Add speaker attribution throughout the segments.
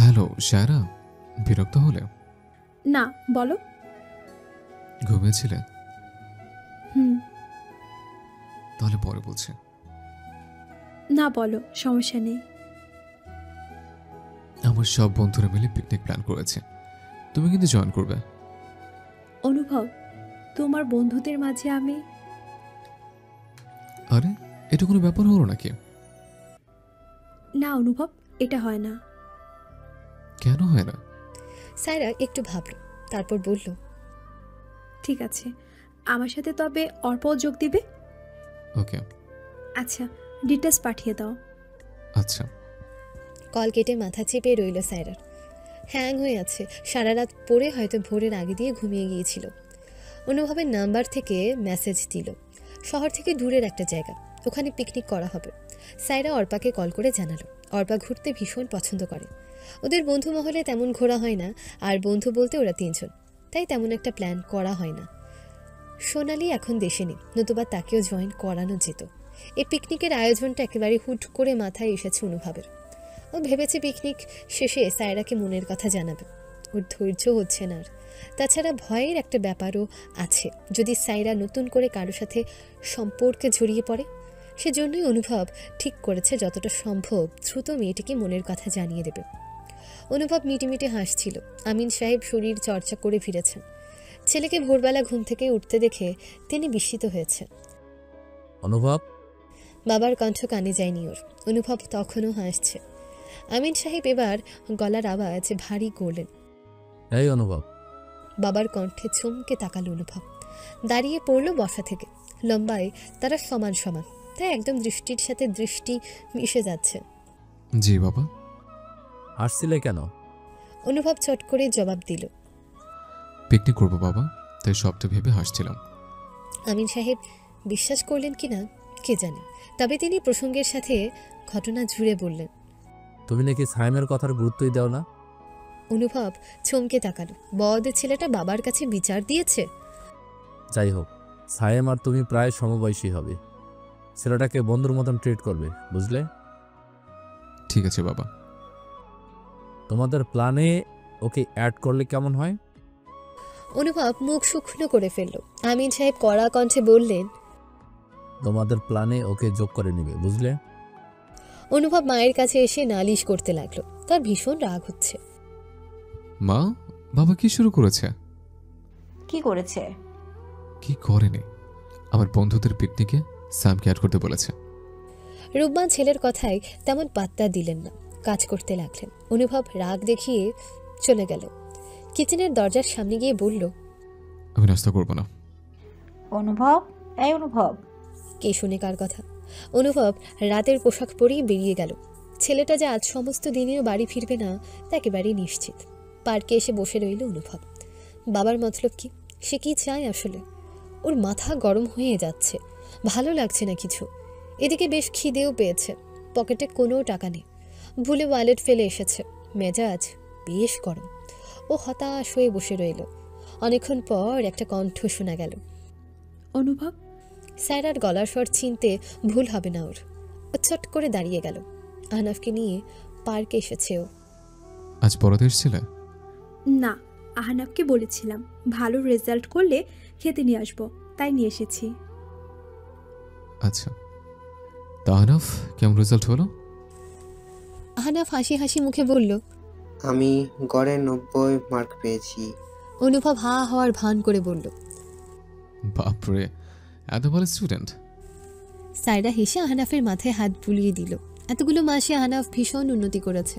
Speaker 1: Hello Shayara, বিরক্ত হলে?
Speaker 2: না, বলো।
Speaker 1: ঘুমিয়েছিলে?
Speaker 2: হুম।
Speaker 1: তাহলে পরে বলছি।
Speaker 2: না, বলো, সমস্যা নেই।
Speaker 1: আমার সব বন্ধুরা মিলে পিকনিক প্ল্যান করেছে, তুমি কিন্তু জয়েন করবে।
Speaker 2: অনুভব, তোমার বন্ধুদের মাঝে আমি।
Speaker 1: আরে, এটা কোনো ব্যাপার হলো নাকি?
Speaker 2: না অনুভব, এটা হয় না।
Speaker 1: কেন হয় না?
Speaker 3: সায়রা একটু ভাবল, তারপর বলল,
Speaker 2: ঠিক আছে, আমার সাথে তবে অর্পও যোগ দিবে।
Speaker 1: ওকে।
Speaker 2: আচ্ছা, ডিটেলস পাঠিয়ে দাও।
Speaker 1: আচ্ছা।
Speaker 3: কল কেটে মাথা চেপে রইল সায়রার। হ্যাং হয়ে আছে, সারা রাত পড়ে হয়তো ভোরের আগে দিয়ে ঘুমিয়ে গিয়েছিল। অনুভবের নাম্বার থেকে মেসেজ দিল, শহর থেকে দূরের একটা জায়গা, ওখানে পিকনিক করা হবে। সায়রা অর্পাকে কল করে জানালো। অর্পা ঘুরতে ভীষণ পছন্দ করে, ওদের বন্ধু মহলে তেমন ঘোরা হয় না, আর বন্ধু বলতে ওরা 3 জন, তাই তেমন একটা প্ল্যান করা হয় না। সোনালি এখন দেশে নেই, নতুবা তাকেও জয়েন করানো যেত। এই পিকনিকের আয়োজনটা একেবারে হুট করে মাথায় এসেছে অনুভবের। ও ভেবেছে পিকনিক শেষে সায়রাকে মনের কথা জানাবে। ওর ধৈর্য হচ্ছে না আর। তাছাড়া ভয়ের একটা ব্যাপারও আছে, যদি সায়রা নতুন করে কারো সাথে সম্পর্কে জড়িয়ে পড়ে। সেজন্যই অনুভব ঠিক করেছে যতটা সম্ভব দ্রুত মেয়েটিকে মনের কথা জানিয়ে দেবে। অনুভব মিটিমিটি হাসছিল। আমিন সাহেব শরীর চর্চা করে ফিরেছেন। ছেলেকে ভোরবেলা ঘুম থেকে উঠতে দেখে তিনি বিস্মিত হয়েছে।
Speaker 4: অনুভব,
Speaker 3: বাবার কণ্ঠ কানে যায়নি ওর। অনুভব তখনও হাসছে। আমিন সাহেব এবার গলার আওয়াজ ভারী করলেন।
Speaker 4: এই অনুভব।
Speaker 3: বাবার কণ্ঠে চমকে তাকালো অনুভব। দাঁড়িয়ে পড়ল বসা থেকে। লম্বায় তারা সমান সমান, তাই একদম দৃষ্টির সাথে দৃষ্টি মিশে যাচ্ছে।
Speaker 1: জি বাবা।
Speaker 4: হাসছিলে কেন?
Speaker 3: অনুভব চট করে জবাব দিল,
Speaker 1: পিকনিক করবো বাবা, তাই সবটা ভেবে হাসছিলাম।
Speaker 3: আমিন সাহেব বিশ্বাস করলেন কিনা কে জানে, তবে তিনি প্রসঙ্গের সাথে ঘটনা জুড়ে বললেন।
Speaker 4: তুমি নাকি সাইমের কথার গুরুত্বই দাও না?
Speaker 3: অনুভব চমকে তাকালো। বদ ছেলেটা বাবার কাছে বিচার দিয়েছে।
Speaker 4: যাই হোক, সায়েম আর তুমি প্রায় সমবয়সী হবে। ছেলেটাকে বন্ধুর মতন ট্রিট করবে, বুঝলে?
Speaker 1: ঠিক আছে বাবা।
Speaker 4: তোমাদের প্ল্যানে ওকে অ্যাড করলে কেমন হয়?
Speaker 3: অনুভব মুখ শুকনো করে ফেলল। আমিন সাহেব কড়া কণ্ঠে বললেন,
Speaker 4: তোমাদের প্ল্যানে ওকে যোগ করে নিবে, বুঝলে?
Speaker 3: অনুভব মায়ের কাছে এসে নালিশ করতে লাগলো। তার ভীষণ রাগ হচ্ছে।
Speaker 1: মা, বাবা কি শুরু করেছে?
Speaker 5: কি করেছে?
Speaker 1: কি করেনি, আমার বন্ধুদের পিকনিকে স্যামকে অ্যাড করতে বলেছে।
Speaker 3: রূপবান ছেলের কথায় তেমন পাত্তা দিলেন না, কাজ করতে লাগলেন। অনুভব রাগ দেখিয়ে চলে গেল। কিচেনের দরজার সামনে গিয়ে বলল,
Speaker 1: আমি নাস্তা করবো না।
Speaker 5: অনুভব, এই অনুভব।
Speaker 3: কে শুনে কার কথা? অনুভব রাতের পোশাক পরেই বেরিয়ে গেল। ছেলেটা যে আজ সমস্ত দিনেও বাড়ি ফিরবে না তা একেবারেই নিশ্চিত। পার্কে এসে বসে রইল অনুভব। বাবার মতলব কি? সে কি চায় আসলে? ওর মাথা গরম হয়ে যাচ্ছে, ভালো লাগছে না কিছু। এদিকে বেশ খিদেও পেয়েছে, পকেটে কোনো টাকা নেই, ভুলে ওয়ালেট ফেলে এসেছে। মেজাজ বেশ গরম। ও হতাশ হয়ে বসে রইল। অনেকক্ষণ পর একটা কণ্ঠ শোনা গেল।
Speaker 2: অনুভব।
Speaker 3: সায়রার গলার স্বর চিনতে ভুল হবে না ওর। ও চট করে দাঁড়িয়ে গেল। আহনাফকে নিয়ে পার্কে এসেছে ও।
Speaker 1: আজ পড়াতে এসেছিলে?
Speaker 2: না, আহনাফকে বলেছিলাম ভালো রেজাল্ট করলে খেতে নিয়ে আসবো, তাই নিয়ে এসেছি।
Speaker 1: আচ্ছা, তাহনাফ কেমন রেজাল্ট হলো?
Speaker 3: আহনাফ হাসি হাসি মুখে বলল,
Speaker 6: আমি গড়ে 90 মার্ক পেয়েছি।
Speaker 3: অনুভব হা হওয়ার ভান করে বলল,
Speaker 1: বাপরে, এত ভালো স্টুডেন্ট।
Speaker 3: সায়রা হেসে আহনাফের মাথায় হাত বুলিয়ে দিল। এতগুলো মাসে আহনাফ ভীষণ উন্নতি করেছে।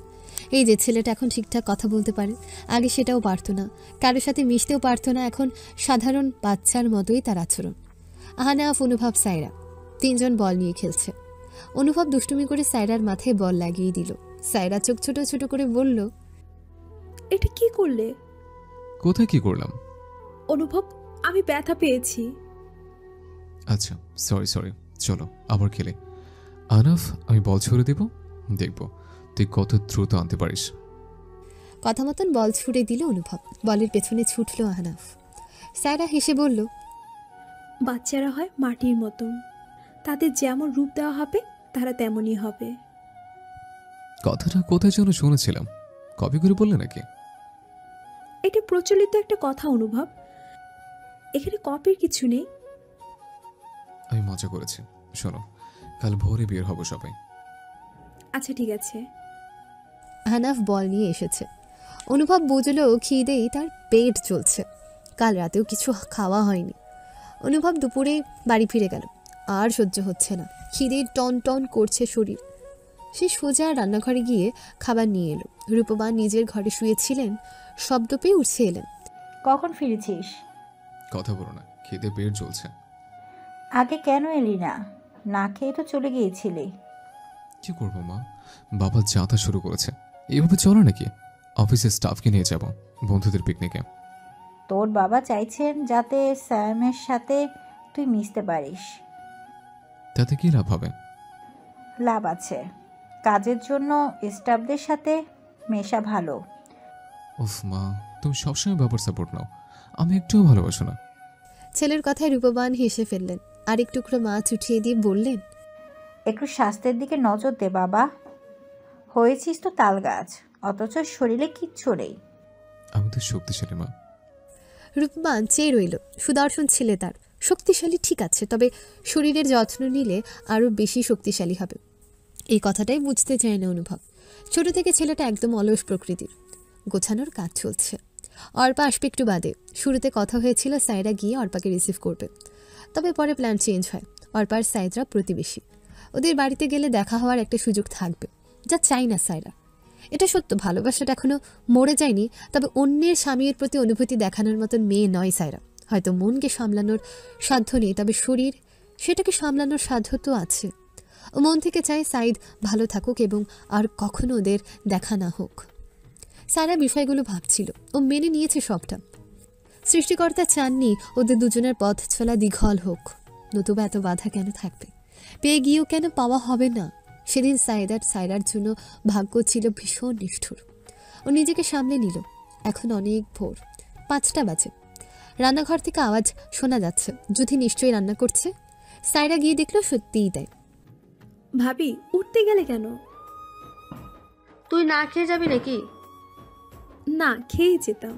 Speaker 3: এই যে ছেলেটা এখন ঠিকঠাক কথা বলতে পারে, আগে সেটাও পারতো না, কারোর সাথে মিশতেও পারতো না। এখন সাধারণ বাচ্চার মতোই তার আচরণ। আহনাফ, অনুভব, সায়রা 3 জন বল নিয়ে খেলছে। অনুভব দুষ্টুমি করে সায়রার মাথায় বল লাগিয়ে দিল। সায়রা চোখ ছোট ছোট করে বলল,
Speaker 2: এটা কি করলে?
Speaker 1: কোথায় কি করলাম?
Speaker 2: অনুভব, আমি ব্যথা পেয়েছি।
Speaker 1: আচ্ছা, সরি সরি, চলো আবার খেলে। আহনাফ, আমি বল ছুড়ে দিব, দেখবো তুই কত দ্রুত আনতে পারিস।
Speaker 3: কথা মতন বল ছুড়ে দিল অনুভব। বলের পেছনে ছুটল আহনাফ। সায়রা হেসে বলল,
Speaker 2: বাচ্চারা হয় মাটির মতন, তাদের যেমন রূপ দেওয়া হবে তারা তেমনই হবে।
Speaker 1: কথাটা কোথায় যেন শুনেছিলাম, কপি করে বললে নাকি?
Speaker 2: এটা প্রচলিত একটা কথা অনুভব, এখানে কপির কিছু নেই।
Speaker 1: আমি মজা করেছি। শোনো, কাল ভোরে বের হব সবাই।
Speaker 2: আচ্ছা ঠিক আছে।
Speaker 3: আহনাফ বল নিয়ে এসেছে। অনুভব বুঝলো খিদেই তার পেট চলছে, কাল রাতেও কিছু খাওয়া হয়নি। অনুভব দুপুরে বাড়ি ফিরে গেল, আর সহ্য হচ্ছে না, খিদে টন টন করছে শরীর। সে সোজা রান্নাঘরে গিয়ে খাবার নিয়ে এলো। রূপবান নিজের ঘরে শুয়েছিলেন, শব্দ পেয়ে উঠছে এলেন।
Speaker 5: কখন ফিরেছিস?
Speaker 1: কথা বলো না, খিদে পেট জ্বলছে।
Speaker 5: আগে কেন এলি না? না খেয়ে তো চলে গিয়েছিলি।
Speaker 1: কি করবো মা, বাবা যাতা শুরু করেছে। এইভাবে চলো নাকি? অফিসের স্টাফকে নিয়ে যাব বন্ধুদের পিকনিকে।
Speaker 5: তোর বাবা চাইছেন যাতে স্যামের সাথে তুই মিশতে পারিস।
Speaker 1: তাতে কি লাভ হবে?
Speaker 5: লাভ আছে, কাজের জন্য স্টাফদের সাথে মেশা ভালো।
Speaker 1: উফ মা, তুমি সবসময় বাবার সাপোর্ট নাও, আমি একটুও ভালোবাসো না।
Speaker 3: ছেলের কথায় রূপবান হেসে ফেললেন, আরেক টুকরো মাছ উঠিয়ে দিয়ে বললেন,
Speaker 5: একটু স্বাস্থ্যের দিকে নজর দে বাবা। হয়েছিস তো তাল গাছ, অথচ শরীরে কিচ্ছু নেই।
Speaker 1: আমি তো শক্তিশালী মা।
Speaker 3: রূপবান চেয়ে রইল। সুদর্শন ছেলে তার, শক্তিশালী ঠিক আছে, তবে শরীরের যত্ন নিলে আরও বেশি শক্তিশালী হবে। এই কথাটাই বুঝতে চায় না অনুভব। ছোট থেকে ছেলেটা একদম অলস প্রকৃতির। গোছানোর কাজ চলছে। অর্পা আসবে একটু বাদে। শুরুতে কথা হয়েছিল সাইরা গিয়ে অর্পাকে রিসিভ করবে, তবে পরে প্ল্যান চেঞ্জ হয়। অর্পার সাইদরা প্রতিবেশী, ওদের বাড়িতে গেলে দেখা হওয়ার একটা সুযোগ থাকবে, যা চাই না সাইরা। এটা সত্য, ভালোবাসাটা এখনো মরে যায়নি, তবে অন্যের স্বামীর প্রতি অনুভূতি দেখানোর মতন মেয়ে নয় সাইরা। হয়তো মনকে সামলানোর সাধ্য নেই, তবে শরীর, সেটাকে সামলানোর সাধ্য তো আছে। ও মন থেকে চায় সাইদ ভালো থাকুক এবং আর কখনো ওদের দেখা না হোক। সাইরা বিষয়গুলো ভাবছিল, ও মেনে নিয়েছে সবটা। সৃষ্টিকর্তা চাননি ওদের দুজনের পথ চলা দীঘল হোক, নতুবা এত বাধা কেন থাকবে? পেয়ে গিয়েও কেন পাওয়া হবে না? সেদিন সাইরার জন্য ভাগ্য ছিল ভীষণ নিষ্ঠুর। ও নিজেকে সামলে নিল। এখন অনেক ভোর, 5টা বাজে। রান্নাঘর থেকে আওয়াজ শোনা যাচ্ছে, যুথি নিশ্চয়ই রান্না করছে। সাইরা গিয়ে দেখলো সত্যিই তাই।
Speaker 2: ভাবি, উঠতে গেলে কেন?
Speaker 7: তুই না খেয়ে যাবি নাকি?
Speaker 2: না, খেয়েই যেতাম।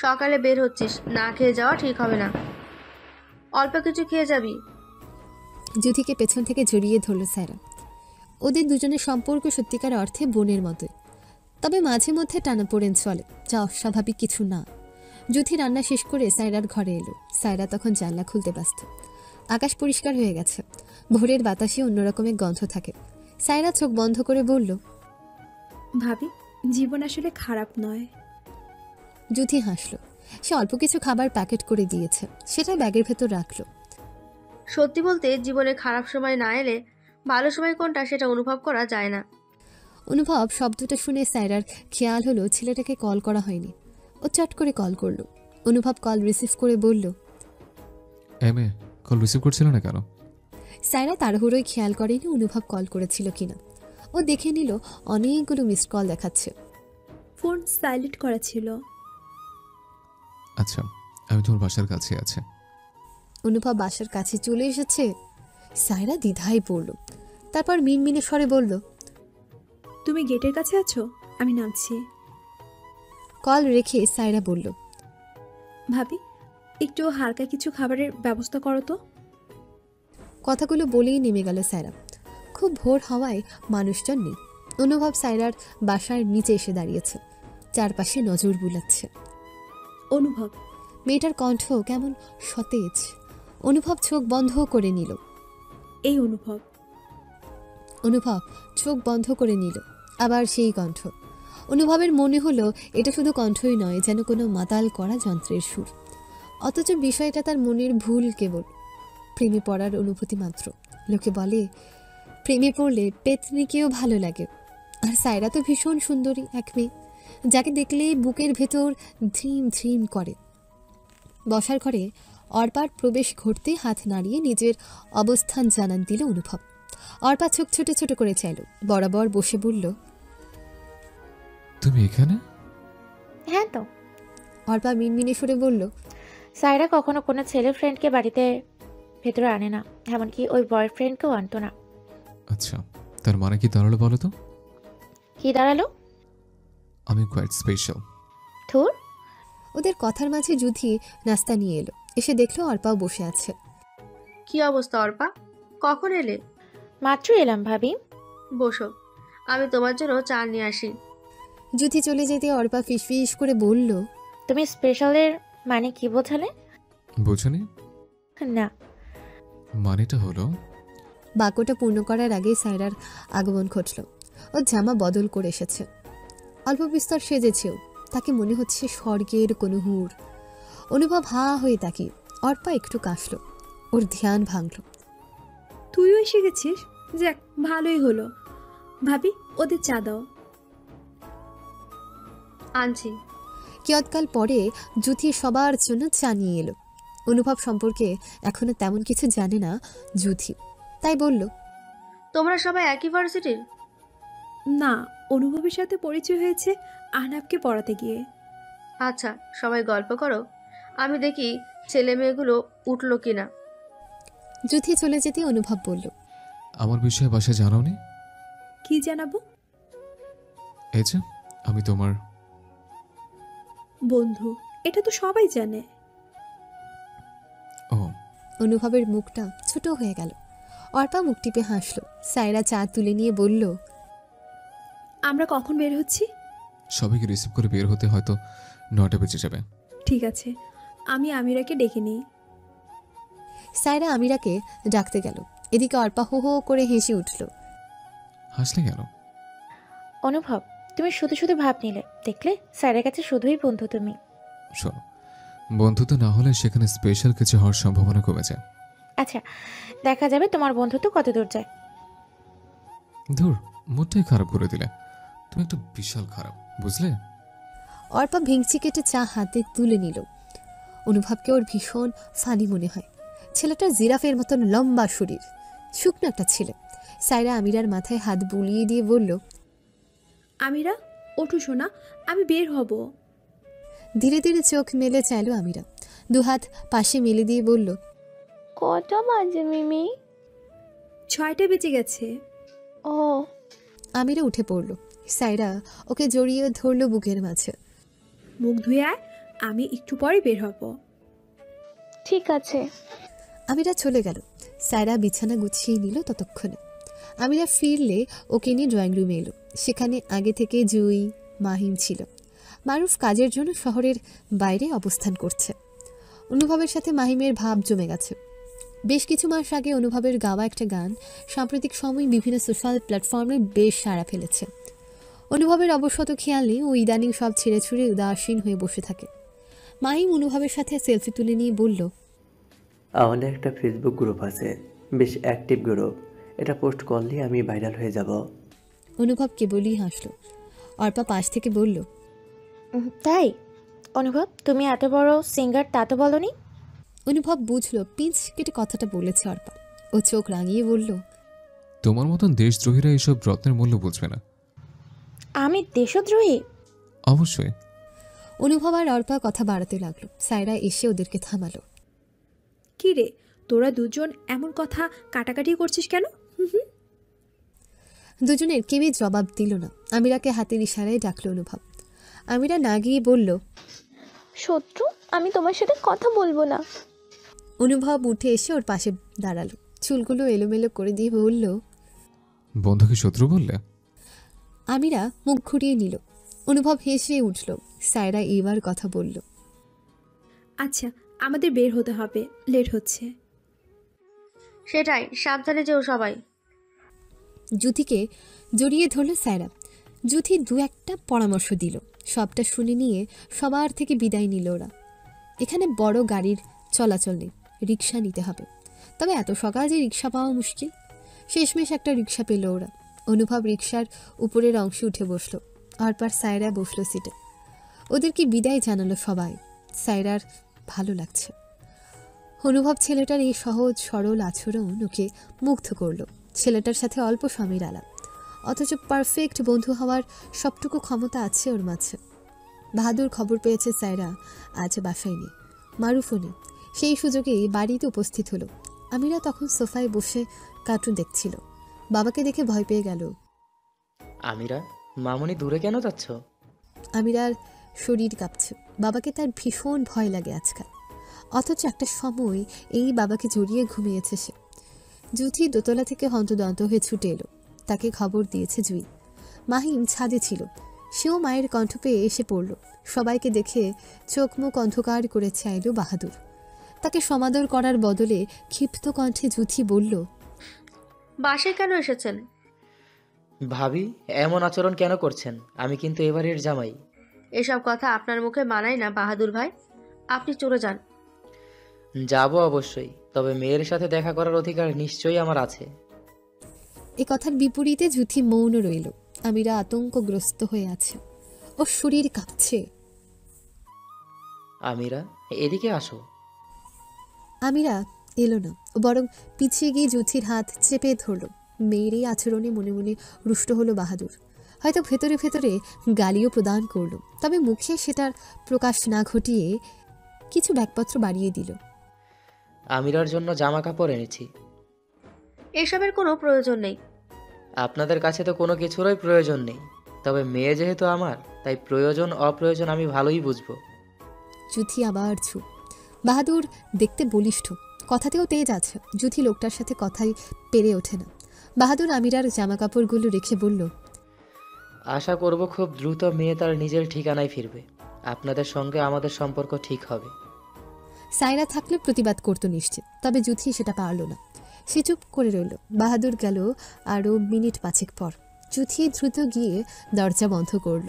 Speaker 7: সকালে বের হচ্ছিস, না খেয়ে যাওয়া ঠিক হবে না। অল্প কিছু খেয়ে যাবি।
Speaker 3: যুথিকে পেছন থেকে জড়িয়ে ধরল সাইরা। ওদের দুজনের সম্পর্ক সত্যিকার অর্থে বোনের মতোই, তবে মাঝে মধ্যে টানাপোড়েন চলে, যা অস্বাভাবিক কিছু না। যুথি রান্না শেষ করে সাইরার ঘরে এলো। সাইরা তখন জানলা খুলতে ব্যস্ত। আকাশ পরিষ্কার হয়ে গেছে, ভোরের বাতাসে অন্যরকমের গন্ধ থাকে। সাইরা চোখ বন্ধ করে বলল,
Speaker 2: ভাবি, জীবন আসলে খারাপ নয়।
Speaker 3: যুথি হাসল। সে অল্প কিছু খাবার প্যাকেট করে দিয়েছে, সেটা ব্যাগের ভেতর রাখলো।
Speaker 7: সত্যি বলতে জীবনে খারাপ সময় না এলে ভালো সময় কোনটা সেটা অনুভব করা যায় না।
Speaker 3: অনুভব শব্দটা শুনে সাইরার খেয়াল হলো ছেলেটাকে কল করা হয়নি। ও চট করে কল করলো। অনুভব কল রিসিভ করে বলল,
Speaker 1: এমএ কল রিসিভ করছিল না কেন?
Speaker 3: সাইরা তাড়াহুড়োই খেয়াল করেনি অনুভব কল করেছিল কিনা। ও দেখে নিল অনেকগুলো মিসড কল দেখাচ্ছে।
Speaker 2: ফোন সাইলেন্ট করা ছিল।
Speaker 1: আচ্ছা, আমি তোমার বাসার কাছে আছি।
Speaker 3: অনুভব বাসার কাছে চলে এসেছে। সাইরা দ্বিধায় পড়ল, তারপর মিনমিনে স্বরে বলল,
Speaker 2: তুমি গেটের কাছে আছো, আমি নামছি।
Speaker 3: কল রেখে সাইরা বলল,
Speaker 2: ভাবি, একটু হালকা কিছু খাবারের ব্যবস্থা করো তো।
Speaker 3: কথাগুলো বলেই নেমে গেল সাইরা। খুব ভোর হওয়ায় মানুষজন নেই। অনুভব সাইরার বাসার নিচে এসে দাঁড়িয়েছে, চারপাশে নজর বুলাচ্ছে।
Speaker 2: অনুভব,
Speaker 3: মেয়েটার কণ্ঠ কেমন সতেজ। অনুভব চোখ বন্ধ করে নিল।
Speaker 2: এই অনুভব।
Speaker 3: অনুভব চোখ বন্ধ করে নিল। আবার সেই কণ্ঠ। অনুভবের মনে হলো এটা শুধু কণ্ঠই নয়, যেন কোনো মাতাল করা যন্ত্রের সুর। অথচ বিষয়টা তার মনের ভুল, কেবল প্রেমে পড়ার অনুভূতি মাত্র। লোকে বলে প্রেমে পড়লে পেতনিকেও ভালো লাগে, আর সাইরা তো ভীষণ সুন্দরী এক মেয়ে, যাকে দেখলেই বুকের ভেতর ধ্রিম ধ্রিম করে। বসার ঘরে অর্পার প্রবেশ ঘটতে হাত নাড়িয়ে নিজের অবস্থান জানান দিল অনুভব। অর্পা চোখ ছোট ছোট করে চাইল, বরাবর বসে বলল,
Speaker 1: তুমি এখানে?
Speaker 8: হ্যাঁ তো।
Speaker 3: অর্পা মিনমিনে সুরে বলল,
Speaker 8: সাইরা কখনো কোনো ছেলে ফ্রেন্ডকে বাড়িতে ভেতরে আনে না, এমনকি ওই বয়ফ্রেন্ডকেও আনতো না।
Speaker 1: আচ্ছা, তার মানে কি দাঁড়ালো বলো তো?
Speaker 8: কি দাঁড়ালো?
Speaker 1: আমি কোয়াইট স্পেশাল।
Speaker 8: থুর।
Speaker 3: ওদের কথার মাঝে যুথি নাস্তা নিয়ে এলো। এসে দেখলো অর্পাও বসে আছে।
Speaker 7: কি অবস্থা অর্পা, কখন এলে?
Speaker 8: মাত্র এলাম ভাবি।
Speaker 7: বসো, আমি তোমার জন্য চা নিয়ে আসি।
Speaker 3: যুথি চলে যেতে অর্পা ফিসফিস করে বলল,
Speaker 8: তুমি স্পেশালের মানে কি বোঝালে?
Speaker 1: বুঝনি?
Speaker 8: না।
Speaker 1: মানেটা হলো
Speaker 3: বাক্যটা পূর্ণ করার আগেই সায়রার আগমন ঘটল। ও জামা বদল করে এসেছে, অল্প বিস্তর সেজেছেও। তাকে মনে হচ্ছে স্বর্গের কোনো হুর। অনুভব হা হয়ে তাকিয়ে। অর্পা একটু কাশল, ওর ধ্যান ভাঙল।
Speaker 2: তুইও এসে গেছিস? যাক, ভালোই হলো। ভাবি, ওদের চা দাও।
Speaker 7: আনছি।
Speaker 3: কিয়ৎকাল পরে যুথি সবার জন্য চা নিয়ে এলো। অনুভব সম্পর্কে এখনো তেমন কিছু জানে না যুথি, তাই বলল,
Speaker 7: তোমরা সবাই একই ভার্সিটির?
Speaker 2: না, অনুভবের সাথে পরিচয় হয়েছে আহনাবকে পড়াতে গিয়ে।
Speaker 7: আচ্ছা, সবাই গল্প করো, আমি দেখি ছেলে মেয়েগুলো উঠলো কিনা।
Speaker 3: যুথি চলে যেতে অনুভব বলল,
Speaker 1: আমার বিষয়ে বাসায় জানাওনি?
Speaker 2: কি জানাবো?
Speaker 1: এই যে আমি তোমার
Speaker 2: বন্ধু, এটা তো সবাই জানে।
Speaker 1: ও।
Speaker 3: অনুভবের মুখটা ছোট হয়ে গেল। অর্পা মুখ টিপে হাসল। সায়রা চা তুলে নিয়ে বলল,
Speaker 2: আমরা কখন বের হচ্ছি?
Speaker 1: সবাইকে রিসিভ করে বের হতে হয়তো 9টা বেজে যাবে।
Speaker 2: ঠিক আছে, আমি আমিরাকে ডেকে নিই।
Speaker 3: সায়রা আমিরাকে ডাকতে গেল। এদিকে অর্পা হো হো করে হেসে উঠল।
Speaker 1: হাসলে কেন?
Speaker 8: অনুভব, তুমি শুধু শুধু ভাব নিলে। দেখলে স্যারের কাছে শুধুই বন্ধু তুমি।
Speaker 1: শোনো, বন্ধুত্ব না হলে সেখানে স্পেশাল কিছু হওয়ার সম্ভাবনা কমে যায়।
Speaker 8: আচ্ছা, দেখা যাবে তোমার বন্ধুত্ব কত দূর যায়।
Speaker 1: ধুর, মুডটাই খারাপ করে দিলে। তুমি একটু বিশাল খারাপ, বুঝলে?
Speaker 3: অর্পা ভেঙচি কেটে চা হাতে তুলে নিল। অনুভবকে ওর ভীষণ ফানি মনে হয়। ছেলেটার জিরাফের মতন লম্বা শরীর, শুকনো একটা ছেলে। সায়রা আমিরার মাথায় হাত বুলিয়ে দিয়ে বলল,
Speaker 2: আমিরা, ওঠো শোনা, আমি বের হব।
Speaker 3: ধীরে ধীরে চোখ মেলে চাইল আমিরা। দুহাত পাশে মেলে দিয়ে বলল,
Speaker 8: কটা বাজে মিমি?
Speaker 2: 6টা বেজে গেছে।
Speaker 8: ও।
Speaker 3: আমিরা উঠে পড়ল। সায়রা ওকে জড়িয়ে ধরল বুকের মাঝে।
Speaker 2: মুখ ধুয়ে আয়, আমি একটু পরে বের হব।
Speaker 8: ঠিক আছে।
Speaker 3: আমিরা চলে গেল। সায়রা বিছানা গুছিয়ে নিল ততক্ষণে। আমিরা ফিরলে ওকে নিয়ে ড্রয়িং রুমে এলো। সেখানে আগে থেকে জুই, মাহিম ছিল। মারুফ কাজের জন্য শহরের বাইরে অবস্থান করছে। অনুভবের সাথে মাহিমের ভাব জমে গেছে। বেশ কিছু মাস আগে অনুভবের গাওয়া একটা গান সাম্প্রতিক সময় বিভিন্ন সোশ্যাল প্ল্যাটফর্মে বেশ সাড়া ফেলেছে। অনুভবের অবশ্য খেয়াল নেই, ও ইদানিং সব ছেড়ে ছুড়ে উদাসীন হয়ে বসে থাকে। মাহিম অনুভবের সাথে সেলফি তুলে নিয়ে বলল,
Speaker 9: আমাদের একটা ফেসবুক গ্রুপ আছে, বেশ অ্যাক্টিভ গ্রুপ। এটা পোস্ট করলে আমি ভাইরাল হয়ে যাব।
Speaker 3: অনুভব কেবলই হাসল। অর্পা পাশ থেকে বলল,
Speaker 8: তাই? অনুভব, তুমি এত বড় সিঙ্গার তা তো বলনি।
Speaker 3: অনুভব বুঝলো পিঞ্চ কেটে কথাটা বলেছে অর্পা। ও চোখ রাঙিয়ে বলল,
Speaker 1: তোমার মতন দেশদ্রোহীরা এসব রত্নের মূল্য বুঝবে না।
Speaker 8: আমি দেশদ্রোহী?
Speaker 1: অবশ্যই।
Speaker 3: অনুভব আর অর্পা কথা বাড়াতে লাগলো। সায়রা এসে ওদেরকে থামালো।
Speaker 2: কি রে, তোরা দুজন এমন কথা কাটাকাটি করছিস কেন?
Speaker 3: দুজনের কেউই জবাব দিল না। আমিরাকে হাতের ইশারায় ডাকলো অনুভব। আমিরা না গিয়ে বলল,
Speaker 8: শত্রু, আমি তোমার সাথে কথা বলবো না।
Speaker 3: অনুভব উঠে এসে ওর পাশে দাঁড়ালো। চুলগুলো এলোমেলো করে দিয়ে বলল,
Speaker 1: বন্ধুকে শত্রু বললে?
Speaker 3: আমিরা মুখ ঘুরিয়ে নিল। অনুভব হেসে উঠল। সায়রা এবার কথা বলল,
Speaker 2: আচ্ছা, আমাদের বের হতে হবে, লেট হচ্ছে।
Speaker 7: সেটাই, সাবধানে যেও সবাই।
Speaker 3: যুথিকে জড়িয়ে ধরল সায়রা। যুথি দু একটা পরামর্শ দিল। সবটা শুনে নিয়ে সবার থেকে বিদায় নিল ওরা। এখানে বড় গাড়ির চলাচল নেই, রিক্সা নিতে হবে। তবে এত সকালে যে রিক্সা পাওয়া মুশকিল। শেষমেশ একটা রিক্সা পেল ওরা। অনুভব রিক্সার উপরের অংশে উঠে বসলো। অর্পার সায়রা বসলো সিটে। ওদেরকে বিদায় জানালো সবাই। সায়রার ভালো লাগছে। অনুভব ছেলেটার এই সহজ সরল আচরণ ওকে মুগ্ধ করলো। ছেলেটার সাথে অল্প সময়ের আলাপ, অথচ পারফেক্ট বন্ধু হওয়ার সবটুকু ক্ষমতা আছে ওর মাঝে। বাহাদুর খবর পেয়েছে সায়রা আজ বাসায় নেই, মারুফও নেই। সেই সুযোগেই বাড়িতে উপস্থিত হলো। আমিরা তখন সোফায় বসে কার্টুন দেখছিল। বাবাকে দেখে ভয় পেয়ে গেল।
Speaker 10: আমিরা, মামুনি দূরে কেন যাচ্ছ?
Speaker 3: আমিরার শরীর কাঁপছে। বাবাকে তার ভীষণ ভয় লাগে আজকাল। অথচ একটা সময় এই বাবাকে জড়িয়ে ঘুমিয়েছে সে। জুথি দোতলা থেকে হন্তদন্ত হয়ে ছুটে এলো। তাকে খবর দিয়েছে জুই। মাহিম ছাদে ছিল, সেও মায়ের কণ্ঠ পেয়ে এসে পড়ল। সবাইকে দেখে চোখ মুখ অন্ধকার করে চাইল বাহাদুর। তাকে সমাদর করার বদলে ক্ষিপ্ত কণ্ঠে জুথি বলল,
Speaker 7: বাসায় কেন এসেছেন?
Speaker 10: ভাবি, এমন আচরণ কেন করছেন? আমি কিন্তু এবারের জামাই।
Speaker 7: এসব কথা আপনার মুখে মানায় না বাহাদুর ভাই, আপনি চলে যান।
Speaker 10: যাব অবশ্যই, তবে মেয়ের সাথে দেখা করার অধিকার নিশ্চয়ই আমার আছে।
Speaker 3: এ কথার বিপরীতে জুথি মৌন রইল। আমিরা আতঙ্কগ্রস্ত হয়ে আছে, ওর শরীর কাঁপছে।
Speaker 10: আমিরা, এদিকে আসো।
Speaker 3: আমিরা এলো না, বরং পিছিয়ে গিয়ে জুথির হাত চেপে ধরল। মেয়ের এই আচরণে মনে মনে রুষ্ট হলো বাহাদুর। হয়তো ভেতরে ভেতরে গালিও প্রদান করলো, তবে মুখে সেটার প্রকাশ না ঘটিয়ে কিছু ব্যাগপত্র বাড়িয়ে দিল।
Speaker 10: আমিরার জন্য জামা কাপড় এনেছি।
Speaker 7: এসবের কোনো প্রয়োজন নেই।
Speaker 10: আপনাদের কাছে তো কোনো কিছুরই প্রয়োজন নেই, তবে মেয়ে যেহেতু আমার, তাই প্রয়োজন অপ্রয়োজন আমি ভালোই বুঝবো।
Speaker 3: জুথি আবার চুপ। বাহাদুর দেখতে বলিষ্ঠ, কথাতেও তেজ আছে। জুথি লোকটার সাথে কথাই পেরে ওঠে না। বাহাদুর আমিরার জামা কাপড়গুলো রেখে বলল,
Speaker 10: আশা করব খুব দ্রুত মেয়ে তার নিজের ঠিকানায় ফিরবে। আপনাদের সঙ্গে আমাদের সম্পর্ক ঠিক হবে।
Speaker 3: সাইরা থাকলে প্রতিবাদ করতো নিশ্চিত, তবে জুথি সেটা পারল না। সে চুপ করে রইল। বাহাদুর গেল আরও মিনিট 5 পর। জুথি দ্রুত গিয়ে দরজা বন্ধ করল।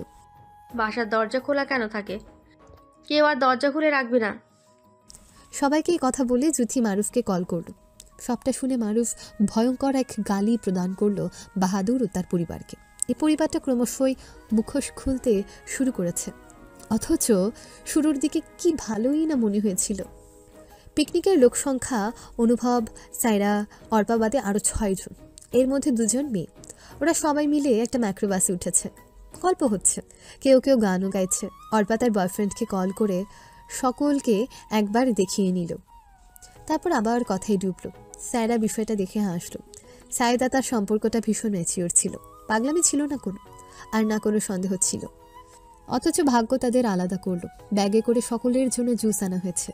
Speaker 7: বাসার দরজা খোলা কেন থাকে? কেউ আর দরজা খুলে রাখবে না।
Speaker 3: সবাইকে এই কথা বলে জুথি মারুফকে কল করল। সবটা শুনে মারুফ ভয়ঙ্কর এক গালি প্রদান করল বাহাদুর ও তার পরিবারকে। এই পরিবারটা ক্রমশই মুখোশ খুলতে শুরু করেছে, অথচ শুরুর দিকে কি ভালোই না মনে হয়েছিল। পিকনিকের লোক সংখ্যা অনুভব, সাইরা, অর্পা বাদে আরও 6 জন, এর মধ্যে 2 জন মেয়ে। ওরা সবাই মিলে একটা ম্যাক্রোবাসে উঠেছে। গল্প হচ্ছে, কেউ কেউ গানও গাইছে। অর্পা তার বয়ফ্রেন্ডকে কল করে সকলকে একবার দেখিয়ে নিল, তারপর আবার কথাই ডুবল। সায়রা বিষয়টা দেখে হাসল। সায়দা তার সম্পর্কটা ভীষণ ম্যাচিওর ছিল, পাগলামি ছিল না কোনো, আর না কোনো সন্দেহ ছিল। অথচ ভাগ্য তাদের আলাদা করলো। ব্যাগে করে সকলের জন্য জুস আনা হয়েছে।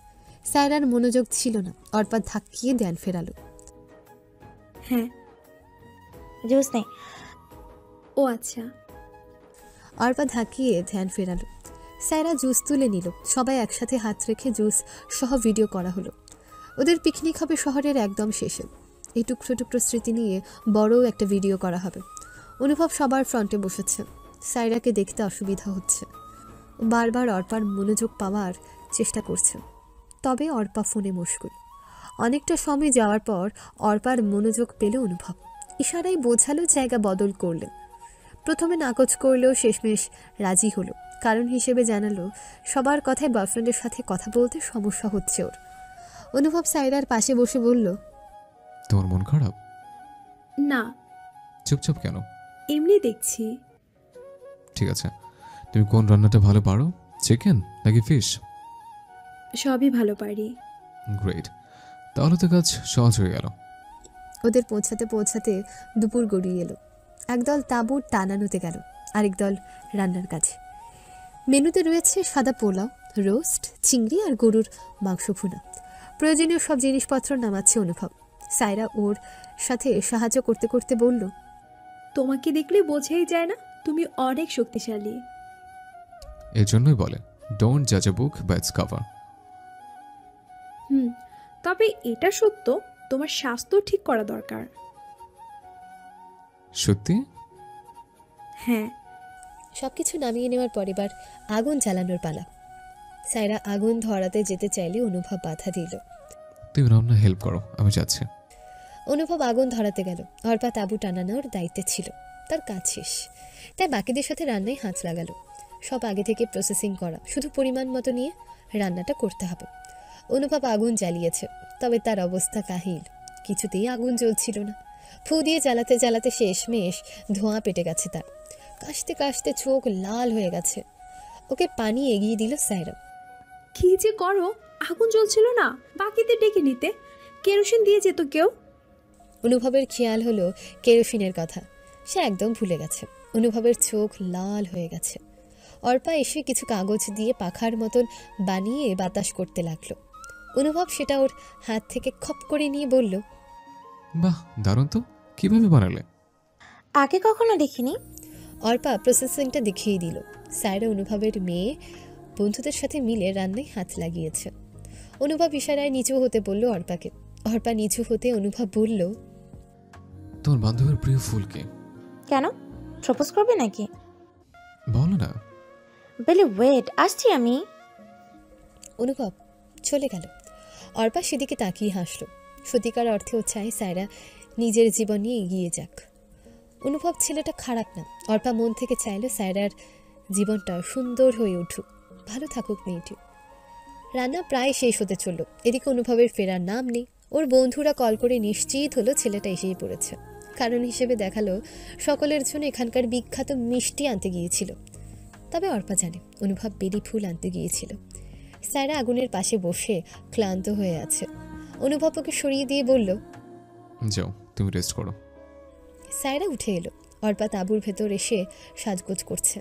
Speaker 3: সায়রার মনোযোগ ছিল না, অর্পা ধাক্কিয়ে ধ্যান ফেরালো।
Speaker 2: হ্যাঁ।
Speaker 8: জুস নেই।
Speaker 2: ও আচ্ছা।
Speaker 3: অর্পা ধাক্কিয়ে ধ্যান ফেরালো। সায়রা জুস তুলে নিল। সবাই একসাথে হাত রেখে জুস সহ ভিডিও করা হলো। ওদের পিকনিক হবে শহরের একদম শেষে। এই টুকরো টুকরো স্মৃতি নিয়ে বড় একটা ভিডিও করা হবে। অনুভব সবার ফ্রন্টে বসেছে। সায়রাকে দেখতে অসুবিধা হচ্ছে। বারবার অর্পার মনোযোগ পাওয়ার চেষ্টা করছে, তবে অর্পা ফোনে মশগুল। অনেকটা সময় যাওয়ার পর অর্পার মনোযোগ পেল অনুভব। ইশারায় বোঝালো জায়গা বদল করলে। প্রথমে নাকচ করলেও শেষমেশ রাজি হলো। কারণ হিসেবে জানালো সবার কথায় বয়ফ্রেন্ডের সাথে কথা বলতে সমস্যা হচ্ছে ওর। অনুভব সায়রার পাশে বসে বলল,
Speaker 1: তোমার মন খারাপ?
Speaker 2: না।
Speaker 1: চুপচাপ কেন?
Speaker 2: এমনি দেখছি।
Speaker 1: ঠিক আছে, তুমি কোন রান্নাটা ভালো পারো? চিকেন নাকি ফিশ?
Speaker 2: সবই ভালো পারি।
Speaker 1: গ্রেট, তাহলে তো কাজ সহজ হয়ে গেল।
Speaker 3: ওদের পৌঁছাতে পৌঁছাতে দুপুর গড়িয়ে এলো। একদল তাঁবু টানানোতে গেল, আরেক দল রান্নার কাছে। মেনুতে রয়েছে সাদা পোলাও, রোস্ট, চিংড়ি আর গরুর মাংস ভুনা। প্রয়োজনীয় সব জিনিসপত্র নামাচ্ছে অনুভব। সায়রা ওর সাথে সাহায্য করতে করতে বলল,
Speaker 2: তোমাকে দেখলে বোঝাই যায় না তুমি অনেক শক্তিশালী।
Speaker 1: এর জন্যই বলে ডোন্ট জাজ এ বুক বাই ইটস কভার।
Speaker 2: তবে এটা সত্য, তোমার স্বাস্থ্য ঠিক করা দরকার।
Speaker 1: সত্যি?
Speaker 2: হ্যাঁ।
Speaker 3: সবকিছু নামিয়ে নেওয়ার পর এবার আগুন জ্বালানোর পালা। সায়রা আগুন ধরাতে যেতে চাইলে অনুভব বাধা দিল।
Speaker 1: তুমি রান্না হেল্প করো, আমি যাচ্ছি।
Speaker 3: অনুভব আগুন ধরাতে গেল। অর্পা তাঁবু টানানোর দায়িত্বে ছিল, তার কাজ শেষ, তাই বাকিদের সাথে রান্নায় হাত লাগালো। সব আগে থেকে প্রসেসিং করা, শুধু পরিমাণ মতো নিয়ে রান্নাটা করতে হবে। অনুভব আগুন জ্বালিয়েছে, তবে তার অবস্থা কাহিল। কিছুতেই আগুন জ্বলছিল না। ফু দিয়ে জ্বালাতে জ্বালাতে শেষমেশ ধোঁয়া পেটে গেছে তার। কাশতে কাশতে চোখ লাল হয়ে গেছে। ওকে পানি এগিয়ে দিল সায়রা।
Speaker 2: কি যে করো, আগুন জ্বলছিল না, বাকিদের ডেকে নিতে। কেরোসিন দিয়ে যেত কেউ।
Speaker 3: অনুভবের খেয়াল হলো কেরোসিনের কথা। সে একদম ভুলে গেছে। অনুভবের চোখ লাল হয়ে গেছে। অর্পা এসে কিছু কাগজ দিয়ে পাখার মতন বানিয়ে বাতাস করতে লাগলো। অনুভব সেটা ওর হাত থেকে খপ করে নিয়ে বলল,
Speaker 1: বাহ, দারুণ তো। কিভাবে বানালে?
Speaker 8: আগে কখনো দেখিনি।
Speaker 3: অর্পা প্রসেসিংটা দেখিয়ে দিল। সায়রা অনুভবের মেয়ে, বন্ধুদের সাথে মিলে রান্নায় হাত লাগিয়েছে। অনুভব ইশারায় নিচু হতে বলল অর্পাকে। অর্পা নিচু হতে অনুভব বলল,
Speaker 1: তোর বান্ধবীর প্রিয় ফুল কে?
Speaker 8: কেন, প্রপোজ করবে নাকি?
Speaker 1: বলো না।
Speaker 8: বেলি ওয়েট, আসছি আমি।
Speaker 3: অনুভব চলে গেল। অর্পা সেদিকে তাকিয়ে হাসল। সত্যিকার অর্থেও চায় সায়রা নিজের জীবন নিয়ে এগিয়ে যাক। অনুভব ছেলেটা খারাপ না। অর্পা মন থেকে চাইল সায়রার জীবনটা সুন্দর হয়ে উঠুক, ভালো থাকুক মেয়েটি। রান্না প্রায় শেষ হতে চলল। এদিকে অনুভবের ফেরার নাম নেই। ওর বন্ধুরা কল করে নিশ্চিত হলো ছেলেটা এসেই পড়েছে। কারণ হিসেবে দেখালো সকলের জন্য এখানকার বিখ্যাত মিষ্টি আনতে গিয়েছিল। তবে অর্পা জানে অনুভব বেলি ফুল আনতে গিয়েছিল। সায়রা আগুনের পাশে বসে ক্লান্ত হয়ে আছে। অনুভব ওকে সরিয়ে দিয়ে বলল,
Speaker 1: যাও, তুমি রেস্ট করো।
Speaker 3: সায়রা উঠে এলো। অর্পা তাঁবুর ভেতর এসে সাজগোজ করছে।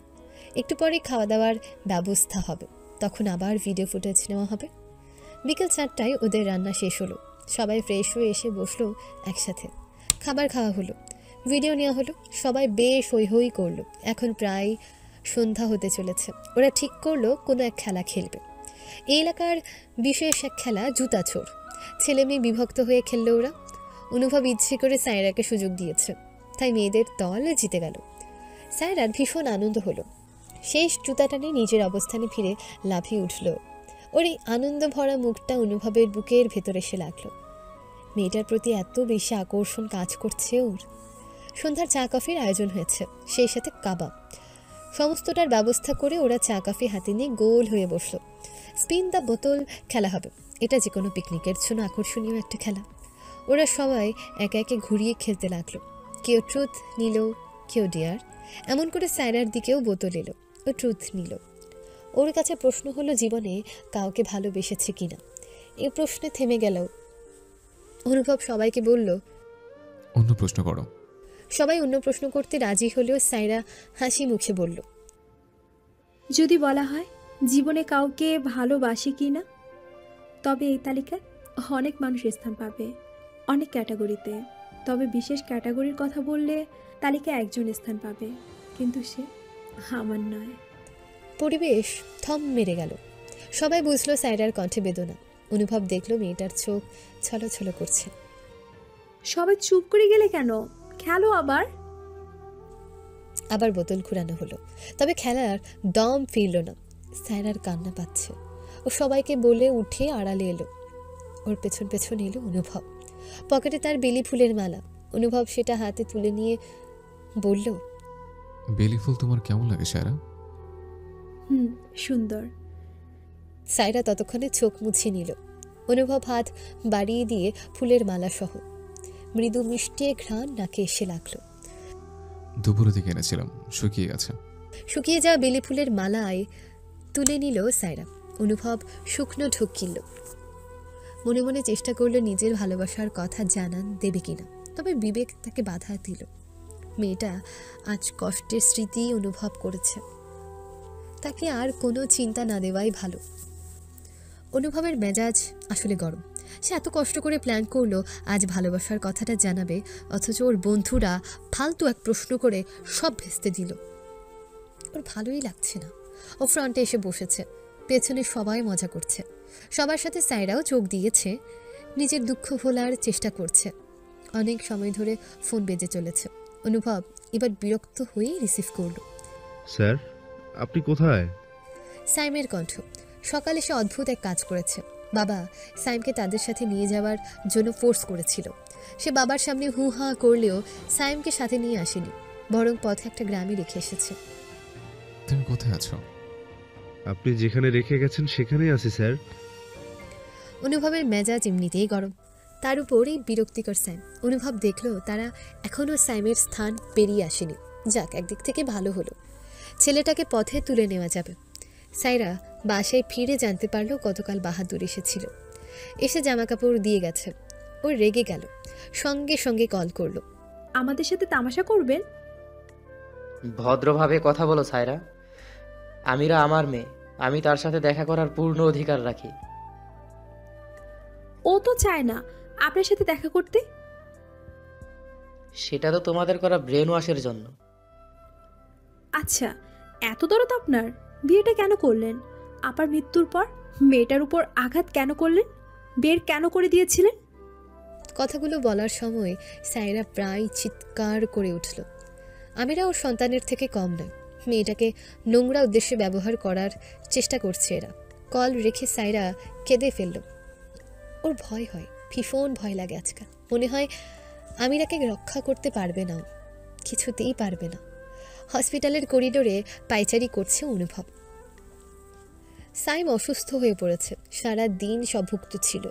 Speaker 3: একটু পরে খাওয়া দাওয়ার ব্যবস্থা হবে, তখন আবার ভিডিও ফুটেজ নেওয়া হবে। বিকেল 4টায় ওদের রান্না শেষ হলো। সবাই ফ্রেশ হয়ে এসে বসলো একসাথে। খাবার খাওয়া হলো, ভিডিও নেওয়া হলো। সবাই বেশ হই হই করলো। এখন প্রায় সন্ধ্যা হতে চলেছে। ওরা ঠিক করলো কোনো এক খেলা খেলবে। এই এলাকার বিশেষ এক খেলা জুতা চোর। ছেলে মেয়ে বিভক্ত হয়ে খেললো ওরা। অনুভব ইচ্ছে করে সায়রাকে সুযোগ দিয়েছে, তাই মেয়েদের দল জিতে গেল। সায়রার ভীষণ আনন্দ হলো। শেষ জুতাটা নিয়ে নিজের অবস্থানে ফিরে লাফিয়ে উঠল। ওর এই আনন্দ ভরা মুখটা অনুভবের বুকের ভেতরে এসে লাগলো। মেয়েটার প্রতি এত বেশি আকর্ষণ কাজ করছে ওর। সন্ধ্যার চা কফির আয়োজন হয়েছে, সেই সাথে কাবাব। সমস্তটার ব্যবস্থা করে ওরা চা কফি হাতে নিয়ে গোল হয়ে বসলো। স্পিন দ্য বোতল খেলা হবে। এটা যে কোনো পিকনিকের জন্য আকর্ষণীয় একটা খেলা। ওরা সবাই একে একে ঘুরিয়ে খেলতে লাগলো। কেউ ট্রুথ নিল, কেউ ডিয়ার। এমন করে সায়রার দিকেও বোতল এলো, ও ট্রুথ নিল। ওর কাছে প্রশ্ন হলো জীবনে কাউকে ভালোবেসেছে কিনা। এই প্রশ্নে থেমে গেল। অনুভব সবাইকে বলল,
Speaker 1: অন্য প্রশ্ন করো।
Speaker 3: সবাই অন্য প্রশ্ন করতে রাজি হলেও সায়রা হাসি মুখে বলল,
Speaker 2: যদি বলা হয় জীবনে কাউকে ভালোবাসি কি না, তবে এই তালিকায় অনেক মানুষ স্থান পাবে, অনেক ক্যাটাগরিতে। তবে বিশেষ ক্যাটাগরির কথা বললে তালিকায় একজন স্থান পাবে, কিন্তু সে আমার নয়।
Speaker 3: পরিবেশ থম মেরে গেল। সবাই বুঝলো সায়রার কণ্ঠে বেদনা। অনুভব দেখলো মেয়েটার চোখ ছলছল করছে।
Speaker 2: সবাই চুপ করে গেলে কেন? খেলো আবার।
Speaker 3: আবার বোতল ঘুরানো হলো, তবে খেলার দম ফিরল না। সায়রার কান্না পাচ্ছে। ও সবাইকে বলে উঠে আড়ালে এলো। ওর পেছন পেছন এলো অনুভব। পকেটে তার বেলি ফুলের মালা। অনুভব সেটা হাতে তুলে নিয়ে বলল,
Speaker 1: বেলি ফুল তোমার কেমন লাগে সায়রা?
Speaker 2: সুন্দর।
Speaker 3: সায়রা ততক্ষণে চোখ মুছে নিল। অনুভব হাত বাড়িয়ে দিয়ে ফুলের মালা সহ মৃদু মিষ্টি ঘ্রাণ নাকে এসে লাগলো।
Speaker 1: দুপুরে দিকে এনেছিলাম, শুকিয়ে গেছে।
Speaker 3: শুকিয়ে যাওয়া বেলি ফুলের মালায় তুলে নিল সায়রা। অনুভব শুকনো ঢোক কিনল। মনে মনে চেষ্টা করলো নিজের ভালোবাসার কথা জানান দেবে কিনা, তবে বিবেক তাকে বাধা দিল। মেয়েটা আজ কষ্টের স্মৃতি অনুভব করেছে, তাকে আর কোনো চিন্তা না দেওয়াই ভালো। অনুভবের মেজাজ আসলে গরম। সে এত কষ্ট করে প্ল্যান করলো আজ ভালোবাসার কথাটা জানাবে, অথচ ওর বন্ধুরা ফালতু এক প্রশ্ন করে সব ভেস্তে দিল। ওর ভালোই লাগছে না। ও ফ্রন্টে এসে বসেছে, পেছনে সবাই মজা করছে। সবার সাথে সায়রাও যোগ দিয়েছে, নিজের দুঃখ ভোলার চেষ্টা করছে। অনেক সময় ধরে ফোন বেজে চলেছে। অনুভব এবার বিরক্ত হয়েই রিসিভ করলো।
Speaker 11: স্যার, আপনি কোথায়?
Speaker 3: সাইমের কণ্ঠ। সকালে সে অদ্ভুত এক কাজ করেছে। বাবা সাইমকে তাদের সাথে নিয়ে যাওয়ার জন্য ফোর্স করেছিল। সে বাবার সামনে হু হা করলেও সাইমকে সাথে নিয়ে আসেনি, বরং পথে একটা গ্রামে রেখে এসেছে।
Speaker 1: তুমি কোথায় আছো?
Speaker 11: আপনি যেখানে রেখে গেছেন সেখানেই আছি স্যার।
Speaker 3: অনুভবের মেজাজ এমনিতেই গরম, তার উপরেই বিরক্তিকর সাইম। অনুভব দেখলো তারা এখনও সাইমের স্থান পেরিয়ে আসেনি। যাক, একদিক থেকে ভালো হলো, ছেলেটাকে পথে তুলে নেওয়া যাবে। সায়রা বাসায় ফিরে জানতে পারলো গতকাল বাহাদুর এসেছিল। এসে জামা কাপড় দিয়ে গেছে। ও রেগে গেল, সঙ্গে সঙ্গে কল করলো।
Speaker 2: আমাদের সাথে তামাশা করবেন?
Speaker 10: ভদ্রভাবে কথা বলো সায়রা। আমিরা আমার মেয়ে, আমি তার সাথে দেখা করার পূর্ণ অধিকার রাখি।
Speaker 2: ও তো চায় না আপনার সাথে দেখা করতে।
Speaker 10: সেটা তো তোমাদের করা ব্রেন ওয়াশের জন্য।
Speaker 2: আচ্ছা, এত দরদ আপনার? বিয়েটা কেন করলেন? আপার মৃত্যুর পর মেয়েটার উপর আঘাত কেন করলেন? বের কেন করে দিয়েছিলেন?
Speaker 3: কথাগুলো বলার সময় সায়রা প্রায় চিৎকার করে উঠল। আমিরা ওর সন্তানের থেকে কম নয়। মেয়েটাকে নোংরা উদ্দেশ্যে ব্যবহার করার চেষ্টা করছে এরা। কল রেখে সায়রা কেঁদে ফেলল। ওর ভয় হয়, ভীষণ ভয় লাগে আজকাল। মনে হয় আমিরাকে রক্ষা করতে পারবে না, কিছুতেই পারবে না। হসপিটালের করিডোরে পায়চারি করছে অনুভব। সাইম অসুস্থ হয়ে পড়েছে, সারা দিন সব ভুক্ত ছিল।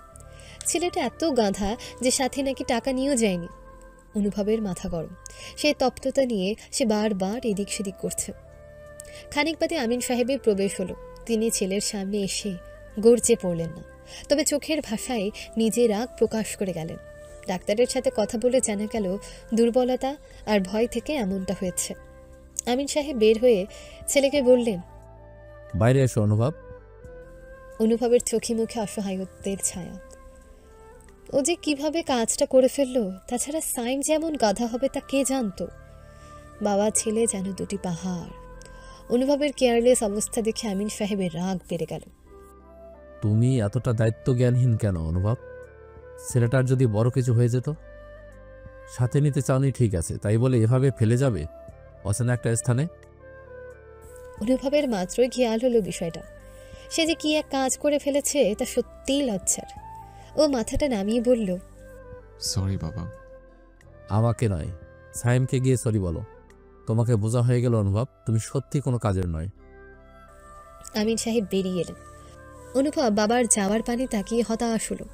Speaker 3: ছেলেটা এত গাধা যে সাথে নাকি টাকা নিয়েও যায়নি। অনুভবের মাথা গরম। সে তপ্ততা নিয়ে সে বারবার এদিক সেদিক করছে। খানিক বাদে আমিন সাহেবের প্রবেশ হলো। তিনি ছেলের সামনে এসে গর্জে পড়লেন না, তবে চোখের ভাষায় নিজের রাগ প্রকাশ করে গেলেন। ডাক্তারের সাথে কথা বলে জানা গেল দুর্বলতা আর ভয় থেকে এমনটা হয়েছে। আমিন সাহেব বের হয়ে ছেলেকে বললেন,
Speaker 4: বাইরে এসো অনুভব।
Speaker 3: অনুভবের চোখে মুখে অসহায়ত্বের ছায়া। ও যে কিভাবে কাজটা করে ফেললো। তাছাড়া সাইম যেমন গাধা হবে তা কে জানতো। বাবা ছেলে যেন দুটি পাহাড়। অনুভবের কেয়ারলেস অবস্থা দেখে আমিন সাহেবের রাগ বেড়ে গেল।
Speaker 4: তুমি এতটা দায়িত্ব জ্ঞানহীন কেন অনুভব? ছেলেটার যদি বড় কিছু হয়ে যেত? সাথে নিতে চাওনি ঠিক আছে, তাই বলে এভাবে ফেলে যাবে অচেনা একটা স্থানে?
Speaker 3: অনুভবের মাত্রই খেয়াল হলো বিষয়টা। সে যে কি এক কাজ করে ফেলেছে তা সত্যিই লজ্জার। ও মাথাটা নামিয়ে বলল,
Speaker 1: সরি বাবা।
Speaker 4: আমাকে নয়, সাইমকে গিয়ে সরি বলো। তোমাকে বোঝা হয়ে গেল অনুভব, তুমি সত্যি কোনো কাজের নয়।
Speaker 3: আমিন সাহেব বেরিয়ে এলেন। অনুভব বাবার যাওয়ার পানে তাকিয়ে হতাশ হলো।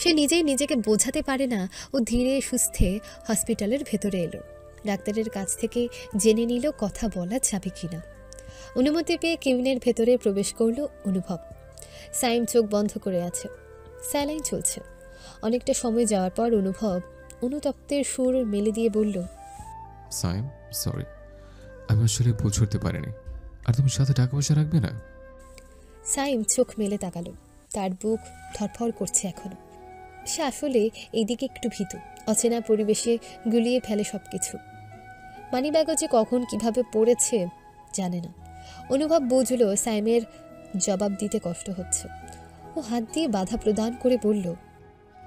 Speaker 3: সে নিজেই নিজেকে বোঝাতে পারে না। ও ধীরে সুস্থে হসপিটালের ভেতরে এলো। ডাক্তারের কাছ থেকে জেনে নিল কথা বলা যাবে কিনা। অনুমতি পেয়ে কেবিনের ভেতরে প্রবেশ করলো অনুভব। সাইম চোখ বন্ধ করে আছে, স্যালাইন চলছে। অনেকটা সময় যাওয়ার পর অনুভব অনুতপ্তের সুর মেলে দিয়ে বলল,
Speaker 1: সাইম সরি, আমি আসলে ভুল করতে পারিনি। আর তুমি সাথে টাকা পয়সা রাখবে না?
Speaker 3: সাইম চোখ মেলে তাকালো। তার বুক ধরফর করছে এখনো। সে আসলে এইদিকে একটু ভীতু। অচেনা পরিবেশে গুলিয়ে ফেলে সবকিছু। মানিব্যাগও যে কখন কিভাবে পড়েছে জানে না। অনুভব বুঝলো সাইমের জবাব দিতে কষ্ট হচ্ছে। ও হাত দিয়ে বাধা প্রদান করে বলল,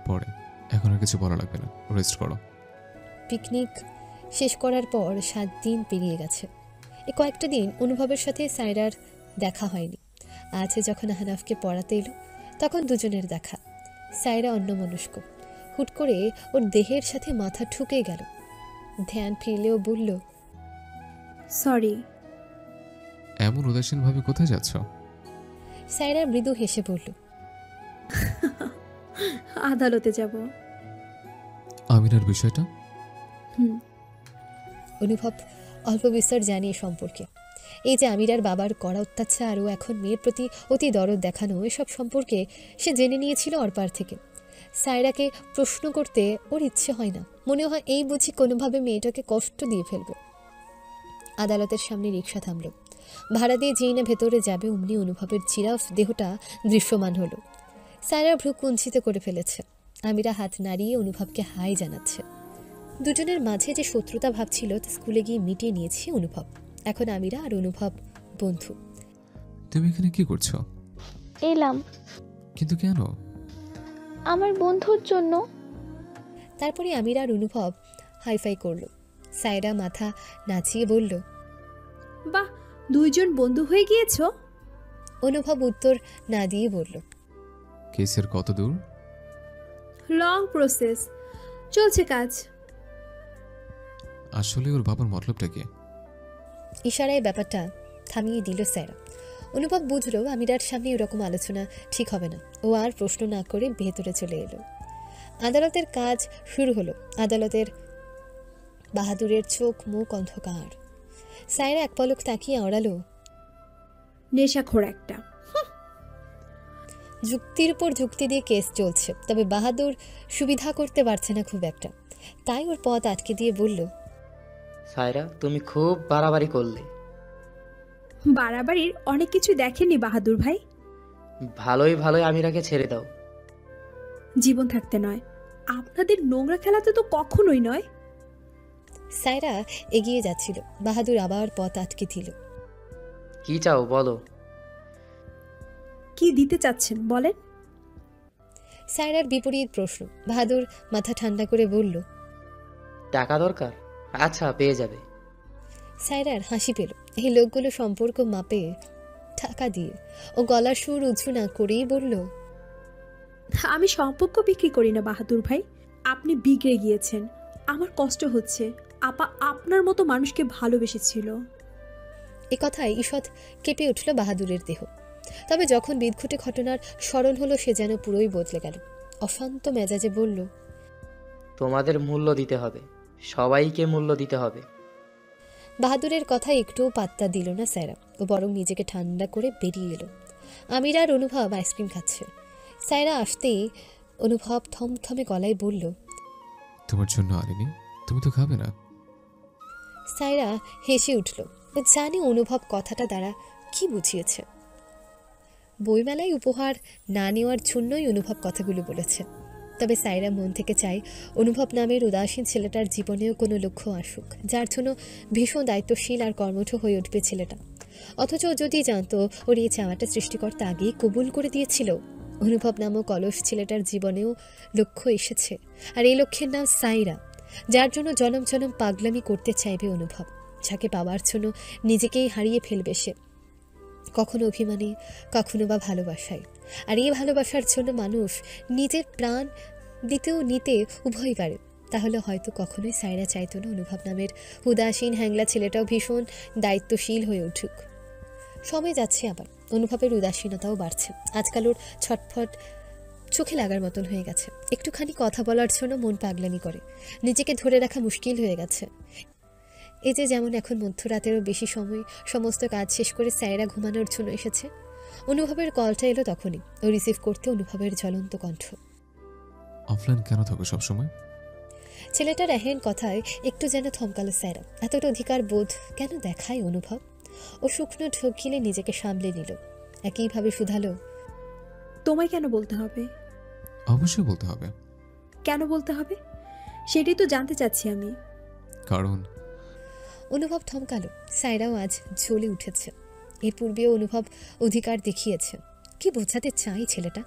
Speaker 1: পরে, এখন আর কিছু বলা লাগবে না, রেস্ট করো।
Speaker 3: পিকনিক শেষ করার পর 7 দিন পেরিয়ে গেছে। এই কয়েকটা দিন অনুভবের সাথে সায়রার দেখা হয়নি। আজ যখন আহনাফকে পড়াতে এলো তখন দুজনের দেখা। সায়রা অন্যমনস্ক। হুট করে ওর দেহের সাথে মাথা ঠুকে গেল। ধ্যান ফিরলেও বলল,
Speaker 2: সরি।
Speaker 1: এমন উদাসীনভাবে কোথায় যাচ্ছ?
Speaker 3: সায়রা মৃদু হেসে বলল,
Speaker 2: আদালতে যাব।
Speaker 1: আমিনার বিষয়টা?
Speaker 2: হুম।
Speaker 3: অনুভব অল্প বিস্তর জানিয়ে সম্পর্কে এই যে আমিরার বাবার করা অত্যাচার ও এখন মেয়ের প্রতি অতি দরদ দেখানো, এসব সম্পর্কে সে জেনে নিয়েছিল অর্পার থেকে। সায়রাকে প্রশ্ন করতে ওর ইচ্ছে হয় না। মনে হয় এই বুঝি কোনোভাবে মেয়েটাকে কষ্ট দিয়ে ফেলবে। আদালতের সামনে রিকশা থামল। ভাড়া দিয়ে যেই না ভেতরে যাবে অমনি অনুভবের জিরাফ দেহটা দৃশ্যমান হলো। সায়রা ভ্রু কুঞ্চিত করে ফেলেছে। আমিরা হাত নাড়িয়ে অনুভবকে হাই জানাচ্ছে। দুজনের মাঝে যে শত্রুতা ভাব ছিল তা স্কুলে গিয়ে মিটিয়ে নিয়েছে অনুভব। এখন আমিরা আর অনুভব বন্ধু।
Speaker 1: তুমি এখানে কি করছো?
Speaker 8: এলাম।
Speaker 1: কিন্তু কেন?
Speaker 8: আমার বন্ধুর জন্য।
Speaker 3: তারপরে আমিরা আর অনুভব হাইফাই করলো। সায়রা মাথা নাচিয়ে বলল,
Speaker 2: বাহ, দুইজন বন্ধু হয়ে গিয়েছো।
Speaker 3: অনুভব উত্তর না দিয়ে বলল,
Speaker 1: কেসের কত দূর?
Speaker 2: লং প্রসেস চলছে কাজ।
Speaker 1: আসলে ওর বাবার মতলবটা কি?
Speaker 3: ইশারায় ব্যাপারটা থামিয়ে দিল সায়রা। অনুভব বুঝলো আমিরার সামনে এরকম আলোচনা ঠিক হবে না। ও আর প্রশ্ন না করে ভেতরে চলে এলো। আদালতের কাজ শুরু হলো। আদালতের বাহাদুরের চোখ মুখ অন্ধকার। সায়রা এক পলক তাকিয়ে আওড়ালো,
Speaker 2: নেশাখোর একটা।
Speaker 3: যুক্তির উপর যুক্তি দিয়ে কেস চলছে, তবে বাহাদুর সুবিধা করতে পারছে না খুব একটা। তাই ওর পথ আটকে দিয়ে বলল,
Speaker 10: সায়রা, তুমি খুব বাড়াবাড়ি করলে।
Speaker 2: বাড়াবাড়ির অনেক কিছু দেখেননি বাহাদুর ভাই।
Speaker 10: ভালোই আমিরাকে ছেড়ে দাও।
Speaker 2: জীবন থাকতে নয়, আপনাদের নোংরা খেলাতে তো কখনোই নয়।
Speaker 3: সায়রা এগিয়ে যাচ্ছিল, বাহাদুর আবার পথ আটকে দিল।
Speaker 10: কি চাও বলো।
Speaker 2: কি দিতে চাচ্ছেন বলেন।
Speaker 3: সায়রার বিপরীত প্রশ্ন। বাহাদুর মাথা ঠান্ডা করে বলল,
Speaker 10: টাকা দরকার? আচ্ছা, পেয়ে যাবে।
Speaker 3: সায়রার হাসি পেল। এই লোকগুলো সম্পর্ক মাপে টাকা দিয়ে। ও গলার সুর উঁচু না করেই বলল,
Speaker 2: আমি সম্পর্ক বিক্রি করি না বাহাদুর ভাই। আপনি বিগড়ে গিয়েছেন, আমার কষ্ট হচ্ছে। আপা আপনার মতো মানুষকে ভালোবেসেছিল।
Speaker 3: এ কথায় ঈষৎ কেঁপে উঠল বাহাদুরের দেহ। তবে যখন বিদঘুটে ঘটনার স্মরণ হলো, সে যেন পুরোই বদলে গেল। অশান্ত মেজাজে বলল,
Speaker 10: তোমাদের মূল্য দিতে হবে, সবাইকে মূল্য দিতে হবে।
Speaker 3: বাহাদুরের কথা একটুও পাত্তা দিল না সায়রা। ও বরং নিজেকে ঠান্ডা করে বেরিয়ে এলো। আমির আর অনুভব আইসক্রিম খাচ্ছে। সায়রা আসতেই অনুভব থমথমে গলায় বলল,
Speaker 1: তোমার জন্য আনিনি, তুমি তো খাবে না।
Speaker 3: সায়রা হেসে উঠল। ও জানে অনুভব কথাটা দ্বারা কি বুঝিয়েছে। বইমেলায় উপহার না নেওয়ার জন্যই অনুভব কথাগুলো বলেছে। তবে সায়রা মন থেকে চায় অনুভব নামের উদাসীন ছেলেটার জীবনেও কোনো লক্ষ্য আসুক, যার জন্য ভীষণ দায়িত্বশীল আর কর্মঠ হয়ে উঠবে ছেলেটা। অথচ ও যদি জানতো ওর এই চাওয়াটা সৃষ্টিকর্তা আগেই কবুল করে দিয়েছিল। অনুভব নামক অলস ছেলেটার জীবনেও লক্ষ্য এসেছে, আর এই লক্ষ্যের নাম সায়রা, যার জন্য জনম জনম পাগলামি করতে চাইবে অনুভব, যাকে পাওয়ার জন্য নিজেকেই হারিয়ে ফেলবে সে, কখনো অভিমানে, কখনো বা ভালোবাসায়। আর এই ভালোবাসার জন্য মানুষ নিজের প্রাণ দিতেও নিতে উভয় পারে। তাহলে হয়তো কখনোই সায়রা চাইতো না অনুভব নামের উদাসীন হ্যাংলা ছেলেটাও ভীষণ দায়িত্বশীল হয়ে উঠুক। সময় যাচ্ছে, আবার অনুভবের উদাসীনতাও বাড়ছে। আজকাল ওর ছটফট চোখে লাগার মতন হয়ে গেছে। একটুখানি কথা বলার জন্য মন পাগলামি করে, নিজেকে ধরে রাখা মুশকিল হয়ে গেছে। এই যে যেমন এখন মধ্যরাতেরও বেশি সময় সমস্ত কাজ শেষ করে সায়রা ঘুমানোর জন্য এসেছে। অনুভবের কলটা এলো তখনই। ও রিসিভ করতে অনুভবের জ্বলন্ত কণ্ঠ।
Speaker 1: অফলাইন কেন থাকো সবসময়?
Speaker 3: ছেলেটার এহেন কথায় একটু যেন থমকালো সায়রা। এতটা অধিকার বোধ কেন দেখায় অনুভব? ও শুকনো ঢোক গিলে নিজেকে সামলে নিল। একইভাবে শুধালো,
Speaker 2: তোমায় কেন বলতে হবে?
Speaker 1: অবশ্যই বলতে হবে।
Speaker 2: কেন বলতে হবে সেটাই তো জানতে চাচ্ছি আমি।
Speaker 1: কারণ
Speaker 3: অনুভব থমকালো। সায়রাও আজ জ্বলে উঠেছে। এর পূর্বেও অনুভব অধিকার দেখিয়েছে। কি বোঝাতে চাই ছেলেটা?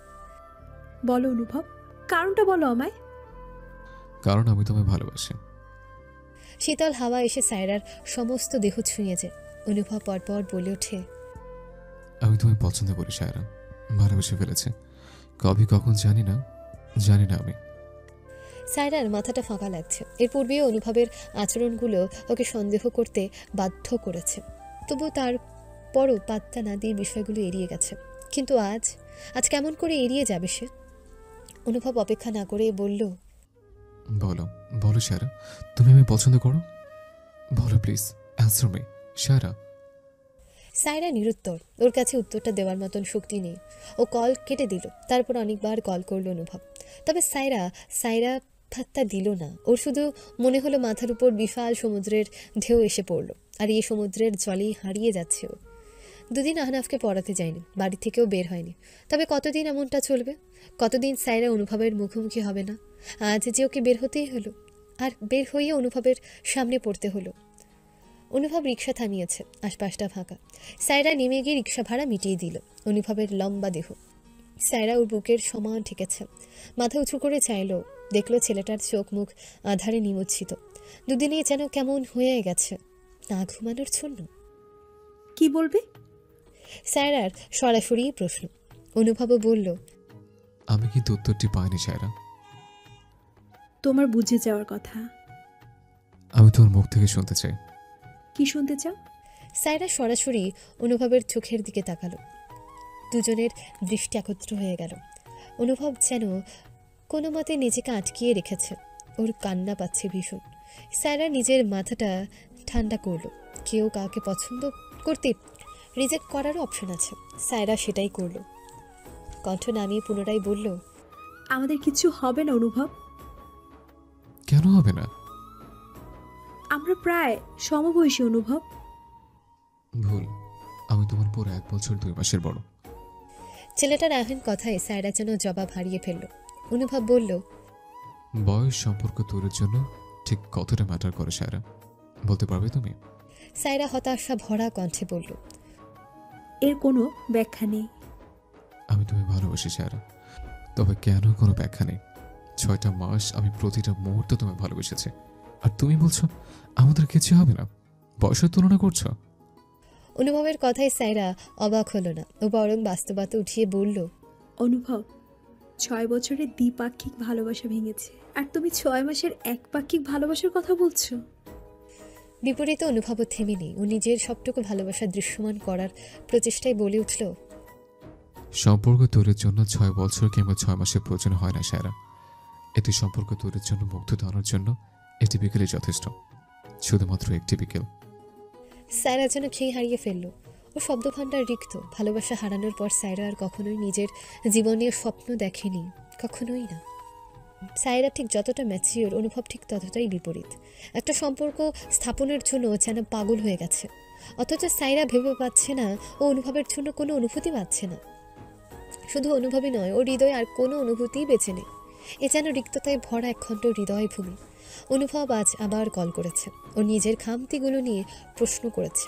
Speaker 2: বলো অনুভব, কারণটা বলো আমায়।
Speaker 1: কারণ আমি তোমায় ভালোবাসি।
Speaker 3: শীতল হাওয়া এসে সায়রার সমস্ত দেহ ছুঁয়ে যায়। অনুভব পরপর বলে ওঠে,
Speaker 1: আমি তোমায় পছন্দ করি সায়রা, ভালোবেসে ফেলেছে। কবে কখন জানি না আমি।
Speaker 3: সায়রার মাথাটা ফাঁকা লাগছে। এর পূর্বেও অনুভবের আচরণগুলো ওকে সন্দেহ করতে বাধ্য করেছে, তবু তারপরও পাত্তা না দিয়ে বিষয়গুলো এড়িয়ে গেছে। কিন্তু আজ কেমন করে এড়িয়ে যাবে সে? অনুভব অপেক্ষা না করে বলল,
Speaker 1: বলো সায়রা, তুমি আমি পছন্দ করো? বলো please, answer me Saira.
Speaker 3: Saira নিরুত্তর। ওর কাছে উত্তরটা দেওয়ার মতন শক্তি নেই। ও কল কেটে দিল। তারপর অনেকবার কল করলো অনুভব। তবে সায়রা পাত্তা দিল না। ওর শুধু মনে হলো মাথার উপর বিশাল সমুদ্রের ঢেউ এসে পড়ল, আর এই সমুদ্রের জলেই হারিয়ে যাচ্ছে ও। দুদিন আহনাফকে পড়াতে যায়নি, বাড়ি থেকেও বের হয়নি। তবে কতদিন এমনটা চলবে? কতদিন সায়রা অনুভবের মুখোমুখি হবে না? আজ যে ওকে বের হতেই হলো, আর বের হয়ে অনুভবের সামনে পড়তে হলো। অনুভব রিক্সা থামিয়েছে। আশপাশটা ফাঁকা। সায়রা নেমে গিয়ে রিক্সা ভাড়া মিটিয়ে দিল। অনুভবের লম্বা দেহ সায়রা ওর বুকের সমান ঠেকেছে। মাথা উঁচু করে চাইল, দেখলো ছেলেটার চোখ মুখ আধারে নিমজ্জিত। দুদিনে যেন কেমন হয়ে গেছে, না ঘুমানোর জন্য।
Speaker 2: কি বলবে?
Speaker 3: সায়রার সরাসরি প্রশ্ন। অনুভবও বলল,
Speaker 1: আমি কিন্তু উত্তরটি পাইনি সায়রা।
Speaker 2: তোমার বুঝে যাওয়ার কথা।
Speaker 1: আমি তোমার মুখ থেকে শুনতে চাই।
Speaker 2: কি শুনতে চাও?
Speaker 3: সায়রা সরাসরি অনুভবের চোখের দিকে তাকালো। দুজনের দৃষ্টি একত্র হয়ে গেল। অনুভব যেন কোনো মতে নিজেকে আটকিয়ে রেখেছে। ওর কান্না পাচ্ছে ভীষণ। সায়রা নিজের মাথাটা ঠান্ডা করলো। কেউ কাউকে পছন্দ করতে রিজেক্ট করারও অপশন আছে। সায়রা সেটাই করলো। কণ্ঠ নামিয়ে পুনরায় বলল,
Speaker 2: আমাদের কিছু হবে না অনুভব।
Speaker 1: কেন হবে না?
Speaker 2: আমরা প্রায় সমবয়সী অনুভব।
Speaker 1: ভুল, আমি তোমার পর 1 বছর 2 মাসের বড়।
Speaker 3: ছেলেটার এহেন কথায় সায়রা যেন জবাব হারিয়ে ফেলল। অনুভব বলল,
Speaker 1: বয়স সম্পর্ক তৈরির জন্য ঠিক কতটা ম্যাটার করে সায়রা, বলতে পারবে তুমি?
Speaker 3: সায়রা হতাশা ভরা কণ্ঠে বলল,
Speaker 2: এর কোনো ব্যাখ্যা নেই।
Speaker 1: আমি তোমায় ভালোবাসি সায়রা, তবে কেন কোনো ব্যাখ্যা নেই। 6টা মাস আমি প্রতিটা মুহূর্ত তোমায় ভালোবেসেছি, আর তুমি বলছো আমাদের কিছু হবে না। বয়সের তুলনা করছো?
Speaker 3: অনুভবের কথায় সায়রা অবাক হলো না, ও বরং বাস্তবতা উঠিয়ে বলল,
Speaker 2: অনুভব, 6 বছরের দ্বিপাক্ষিক ভালোবাসা ভেঙেছে, আর তুমি 6 মাসের একপাক্ষিক ভালোবাসার কথা বলছো।
Speaker 3: বিপরীতে অনুভবও থেমে নেই। ও নিজের সবটুকু ভালোবাসা দৃশ্যমান করার প্রচেষ্টায় বলে উঠল,
Speaker 1: সম্পর্ক তৈরির জন্য 6 বছর কিংবা 6 মাসের প্রয়োজন হয় না সায়রা। এটি সম্পর্ক তৈরির জন্য মুগ্ধতা আনার জন্য একটি বিকেলই যথেষ্ট, শুধুমাত্র একটি বিকেল।
Speaker 3: সায়রা যেন খেয়ে হারিয়ে ফেলল। ও শব্দভাণ্ডার রিক্ত। ভালোবাসা হারানোর পর সায়রা আর কখনোই নিজের জীবনের স্বপ্ন দেখেনি, কখনোই না। সায়রা ঠিক যতটা ম্যাচিওর, অনুভব ঠিক ততটাই বিপরীত। একটা সম্পর্ক স্থাপনের জন্য যেন পাগল হয়ে গেছে, অথচ সায়রা ভেবে পাচ্ছে না ও অনুভবের জন্য কোনো অনুভূতি পাচ্ছে না। শুধু অনুভবই নয়, ওর হৃদয়ে আর কোনো অনুভূতিই বেঁচে নেই। এ যেন রিক্ততায় ভরা একখণ্ড হৃদয় ভূমি। অনুভব আজ আবার কল করেছে। ও নিজের খামতিগুলো নিয়ে প্রশ্ন করেছে।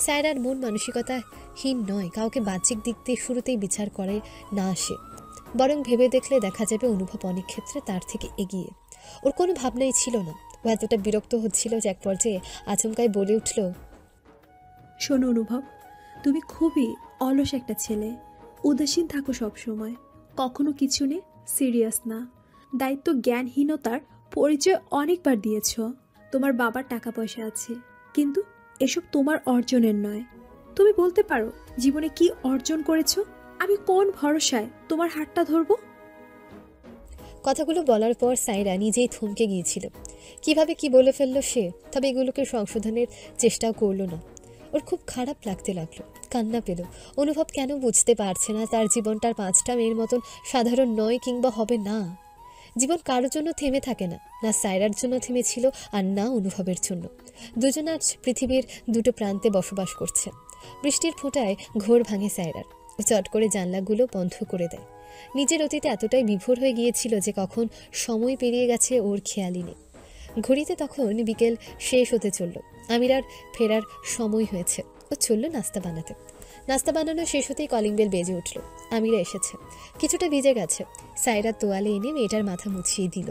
Speaker 3: সায়রার মন মানসিকতাহীন নয়, কাউকে বাহ্যিক দিক দিয়ে শুরুতেই বিচার করে না আসে। বরং ভেবে দেখলে দেখা যাবে অনুভব অনেক ক্ষেত্রে তার থেকে এগিয়ে। ওর কোনো ভাবনাই ছিল না। ও এতটা বিরক্ত হচ্ছিল যে এক পর্যায়ে আচমকাই বলে উঠল,
Speaker 2: শোনো অনুভব, তুমি খুবই অলস একটা ছেলে। উদাসীন থাকো সব সময়, কখনো কিছু নিয়ে সিরিয়াস না। দায়িত্ব জ্ঞানহীনতার পরিচয় অনেকবার দিয়েছ। তোমার বাবার টাকা পয়সা আছে, কিন্তু এসব তোমার অর্জনের নয়। তুমি বলতে পারো জীবনে কি অর্জন করেছো? আমি কোন ভরসায় তোমার হাতটা ধরবো?
Speaker 3: কথাগুলো বলার পর সায়রা নিজেই থমকে গিয়েছিল। কিভাবে কি বলে ফেললো সে, তবে এগুলোকে সংশোধনের চেষ্টাও করলো না। ওর খুব খারাপ লাগতে লাগলো, কান্না পেল। অনুভব কেন বুঝতে পারছে না তার জীবনটার 5টা মেয়ের মতন সাধারণ নয় কিংবা হবে না। জীবন কারোর জন্য থেমে থাকে না, না সায়রার জন্য থেমেছিল আর না অনুভবের জন্য। দুজন আজ পৃথিবীর দুটো প্রান্তে বসবাস করছে। বৃষ্টির ফোঁটায় ঘোর ভাঙে সায়রার। চট করে জানলাগুলো বন্ধ করে দেয়। নিজের অতীতে এতটাই বিভোর হয়ে গিয়েছিল যে কখন সময় পেরিয়ে গেছে ওর খেয়ালই নেই। ঘড়িতে তখন বিকেল শেষ হতে চলল। আমিরার ফেরার সময় হয়েছে। ও চলল নাস্তা বানাতে। নাস্তা বানানো শেষ হতেই কলিং বেল বেজে উঠল। আমিরা এসেছে, কিছুটা ভিজে গেছে। সায়রা তোয়ালে এনে মেয়েটার মাথা মুছিয়ে দিল।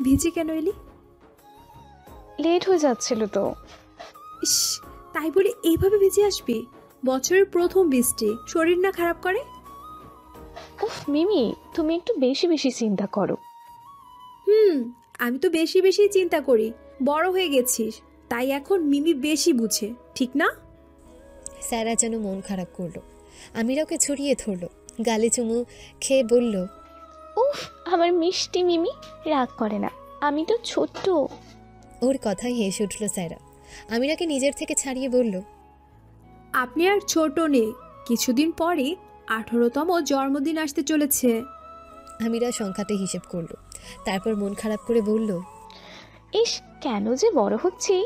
Speaker 2: ভিজে কেন এলি?
Speaker 12: লেট হয়ে যাচ্ছিল তো।
Speaker 2: ইস, তাই বলে এইভাবে ভিজে আসবি? বছরের প্রথম বৃষ্টি শরীর না খারাপ করে?
Speaker 12: উফ মিমি, তুমি একটু বেশি বেশি চিন্তা করো।
Speaker 2: আমি তো বেশি বেশি চিন্তা করি। বড় হয়ে গেছিস, তাই এখন মিমি বেশি বুঝে, ঠিক না?
Speaker 3: সায়রা যেন মন খারাপ করলো। আমিরা ওকে ছড়িয়ে ধরলো, গালে চুমু খেয়ে বলল,
Speaker 12: উফ আমার মিষ্টি মিমি, রাগ করে না, আমি তো ছোট্ট।
Speaker 3: ওর কথাই হেসে উঠল সায়রা। আমিরাকে নিজের থেকে ছাড়িয়ে বলল,
Speaker 2: আপনি আর ছোট নেই, কিছুদিন পরে 18তম জন্মদিন আসতে চলেছে।
Speaker 3: আমিরা সংখ্যাতে হিসেব করলো, তারপর মন খারাপ করে বলল,
Speaker 12: ইস কেন যে বড় হচ্ছি।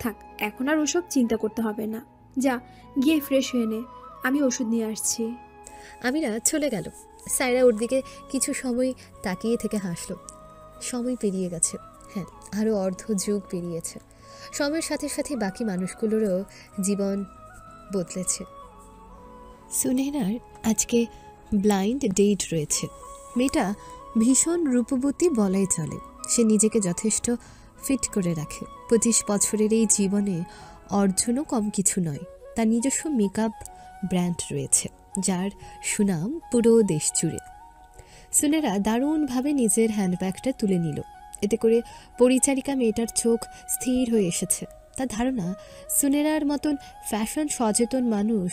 Speaker 2: থাক, এখন আর ওসব চিন্তা করতে হবে না। যা গিয়ে ফ্রেশ হয়ে নে, আমি ওষুধ নিয়ে আসছি।
Speaker 3: আমিরা চলে গেল। সায়রা ওর দিকে কিছু সময় তাকিয়ে থেকে হাসলো। সময় পেরিয়ে গেছে, হ্যাঁ, আরও যুগ পেরিয়েছে। সময়ের সাথে সাথে বাকি মানুষগুলোরও জীবন বদলেছে। সুনেহরার আজকে ব্লাইন্ড ডেট রয়েছে। মেয়েটা ভীষণ রূপবতী বলাই চলে। সে নিজেকে যথেষ্ট ফিট করে রাখে। 25 বছরের এই জীবনে অর্জনও কম কিছু নয়। তার নিজস্ব মেকআপ ব্র্যান্ড রয়েছে, যার সুনাম পুরো দেশ জুড়ে। সুনেরা দারুণভাবে নিজের হ্যান্ডব্যাগটা তুলে নিল। এতে করে পরিচারিকা মেয়েটার চোখ স্থির হয়ে এসেছে। তার ধারণা সুনেরার মতন ফ্যাশন সচেতন মানুষ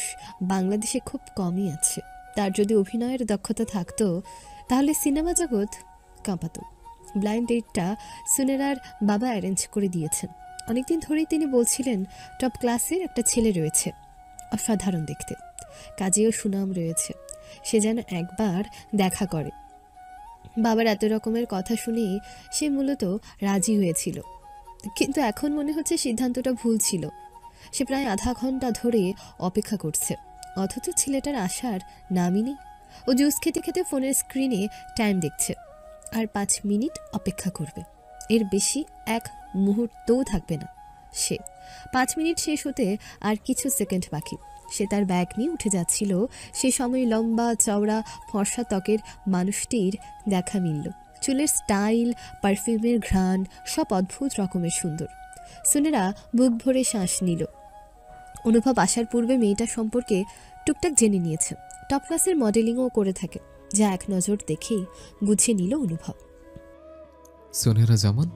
Speaker 3: বাংলাদেশে খুব কমই আছে। তার যদি অভিনয়ের দক্ষতা থাকতো তাহলে সিনেমা জগৎ কাঁপাত। ব্লাইন্ড ডেটটা সুনেরার বাবা অ্যারেঞ্জ করে দিয়েছেন। অনেকদিন ধরেই তিনি বলছিলেন টপ ক্লাসের একটা ছেলে রয়েছে, অসাধারণ দেখতে, কাজেও সুনাম রয়েছে, সে যেন একবার দেখা করে। বাবার এত রকমের কথা শুনে সে মূলত রাজি হয়েছিল, কিন্তু এখন মনে হচ্ছে সিদ্ধান্তটা ভুল ছিল। সে প্রায় আধা ঘন্টা ধরে অপেক্ষা করছে, অথচ ছেলেটার আসার নামই নেই। ও জুস খেতে খেতে ফোনের স্ক্রিনে টাইম দেখছে, আর 5 মিনিট অপেক্ষা করবে, এর বেশি এক মুহূর্তও থাকবে না সে। 5 মিনিট শেষ হতে আর কিছু সেকেন্ড বাকি। সে তার ব্যাগ নিয়ে উঠে যাচ্ছিল, সে সময় লম্বা চওড়া ফর্সা ত্বকের মানুষটির দেখা মিলল। চুলের স্টাইল, পারফিউমের ঘ্রাণ সব অদ্ভুত রকমের সুন্দর। সুনেরা বুক ভরে শ্বাস নিল। অনুভব আসার পূর্বে মেয়েটা সম্পর্কে টুকটাক জেনে নিয়েছে, টপ ক্লাসের মডেলিংও করে থাকে, যা এক নজর দেখেই বুঝে নিল অনুভব।
Speaker 1: সোনেরা জামান?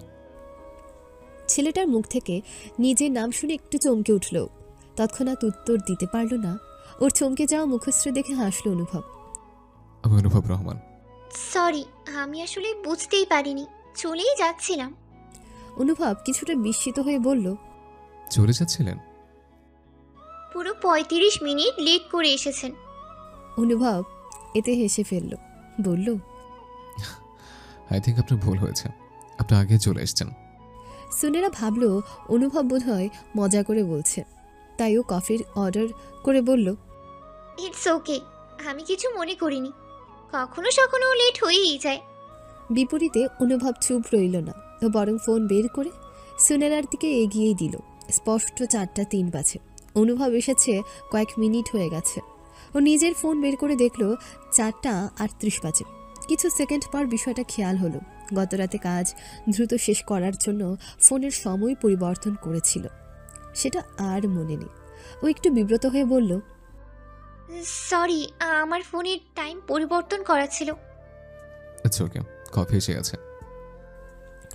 Speaker 3: ছেলেটার মুখ থেকে নিজের নাম শুনে একটু চমকে উঠল। তৎক্ষণাৎ উত্তর দিতে পারল না। ওর চমকে যাওয়া মুখশ্রী দেখে হাসল অনুভব।
Speaker 1: আমি অনুভব রহমান।
Speaker 12: সরি, আমি আসলে বুঝতেই পারিনি, চলেই যাচ্ছিলাম।
Speaker 3: অনুভব কিছুটা বিস্মিত হয়ে বলল,
Speaker 1: চলে যাচ্ছিলেন?
Speaker 12: পুরো 35 মিনিট লেট করে এসেছেন।
Speaker 3: অনুভব এতে হেসে ফেলল, বলল,
Speaker 1: আই থিঙ্ক আপনার ভুল হয়েছে, আপনি আগে চলে এসেছেন।
Speaker 3: সুনেরা ভাবল অনুভব বোধহয় মজা করে বলছে, তাই ও কফির অর্ডার করে বলল,
Speaker 12: ইটস ওকে, আমি কিছু মনে করিনি, কখনো সখনো লেট হয়েই যায়।
Speaker 3: বিপরীতে অনুভব চুপ রইল না, ও বরং ফোন বের করে সুনেরার দিকে এগিয়েই দিল। স্পষ্ট 4:03 বাজে। অনুভব এসেছে কয়েক মিনিট হয়ে গেছে। ও নিজের ফোন বের করে দেখল 4:38 বাজে। কিছু সেকেন্ড পর বিষয়টা খেয়াল হলো, গতরাতে কাজ দ্রুত শেষ করার জন্য ফোনের সময় পরিবর্তন করেছিল, সেটা আর মনে নেই। ও একটু বিব্রত হয়ে বলল,
Speaker 12: সরি, আমার ফোনের টাইম পরিবর্তন করা ছিল।
Speaker 1: আচ্ছা ওকে, কফি এসে আছে।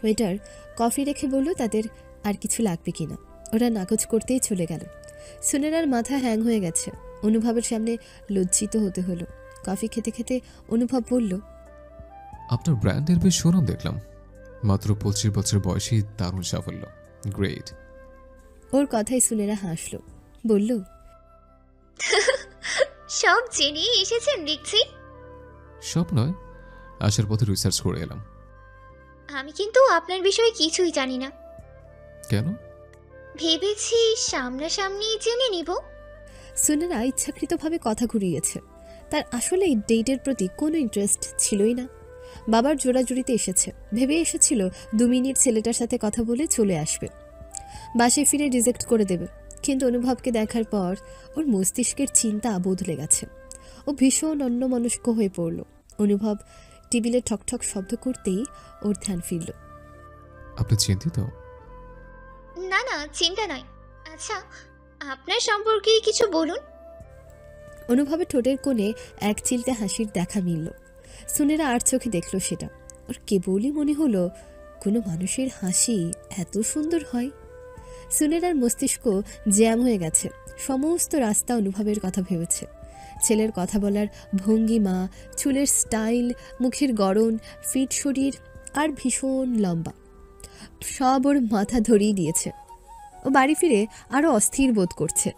Speaker 3: ওয়েটার কফি রেখে বলল তাদের আর কিছু লাগবে কিনা। ওরা নাকচ করতেই চলে গেল। সুনেরার মাথা হ্যাং হয়ে গেছে। অনুভবের সামনে লজ্জিত হতে হলো। কফি খেতে খেতে অনুভব বলল,
Speaker 1: আপনার ব্র্যান্ডের বেশ সুনাম দেখলাম, মাত্র 25 বছর বয়সী দারুণ সাফল্য, গ্রেট।
Speaker 3: ওর কথাই সুনেরা হাসল, বলল,
Speaker 12: সব জেনে এসেছেন দেখছি।
Speaker 1: সব নয়, আসার পথে রিসার্চ করে এলাম।
Speaker 12: আমি কিন্তু আপনার বিষয়ে কিছুই জানি না।
Speaker 1: কেন?
Speaker 12: ভেবেছি সামনাসামনি জেনে নিব।
Speaker 3: সুনেরা ইচ্ছাকৃতভাবে কথা ঘুরিয়েছে। তার আসলে এই ডেটের প্রতি কোনো ইন্টারেস্ট ছিলই না। বাবার জোড়াজুড়িতে এসেছে, ভেবে এসেছিল 2 মিনিট ছেলেটার সাথে কথা বলে চলে আসবে, বাসে ফিরে রিজেক্ট করে দেবে। কিন্তু অনুভবকে দেখার পর ওর মস্তিষ্কের চিন্তা বদলে গেছে। ও ভীষণ অন্যমনস্ক হয়ে পড়ল। অনুভব টেবিলে ঠকঠক শব্দ করতেই ওর ধ্যান ফিরল।
Speaker 1: আপনি চিন্তিত?
Speaker 12: না না, চিন্তা নয়। আচ্ছা, আপনার সম্পর্কে কিছু বলুন।
Speaker 3: অনুভবের ঠোঁটের কোণে এক চিলতে হাসির দেখা মিলল। সুনেরা আর চোখে দেখল সেটা। ওর কেবলই মনে হলো কোনো মানুষের হাসি এত সুন্দর হয়। সুনেরার মস্তিষ্ক জ্যাম হয়ে গেছে। সমস্ত রাস্তা অনুভবের কথা ভেবেছে। ছেলের কথা বলার ভঙ্গিমা, চুলের স্টাইল, মুখের গড়ন, ফিট শরীর আর ভীষণ লম্বা, সব ওর মাথা ধরিয়ে দিয়েছে। ও বাড়ি ফিরে আরও অস্থির বোধ করছে।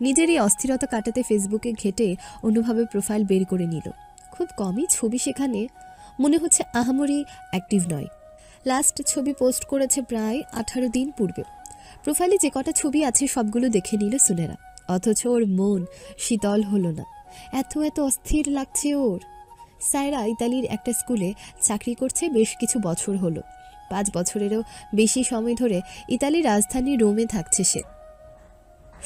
Speaker 3: নিজের এই অস্থিরতা কাটাতে ফেসবুকে ঘেটে অনুভবের প্রোফাইল বের করে নিল। খুব কমই ছবি সেখানে, মনে হচ্ছে আহামরি অ্যাক্টিভ নয়। লাস্ট ছবি পোস্ট করেছে প্রায় 18 দিন পূর্বে। প্রোফাইলে যে কটা ছবি আছে সবগুলো দেখে নিল সুনেরা, অথচ ওর মন শীতল হলো না। এত এত অস্থির লাগছে ওর। সায়রা ইতালির একটা স্কুলে চাকরি করছে বেশ কিছু বছর হলো। 5 বছরেরও বেশি সময় ধরে ইতালির রাজধানী রোমে থাকছে সে।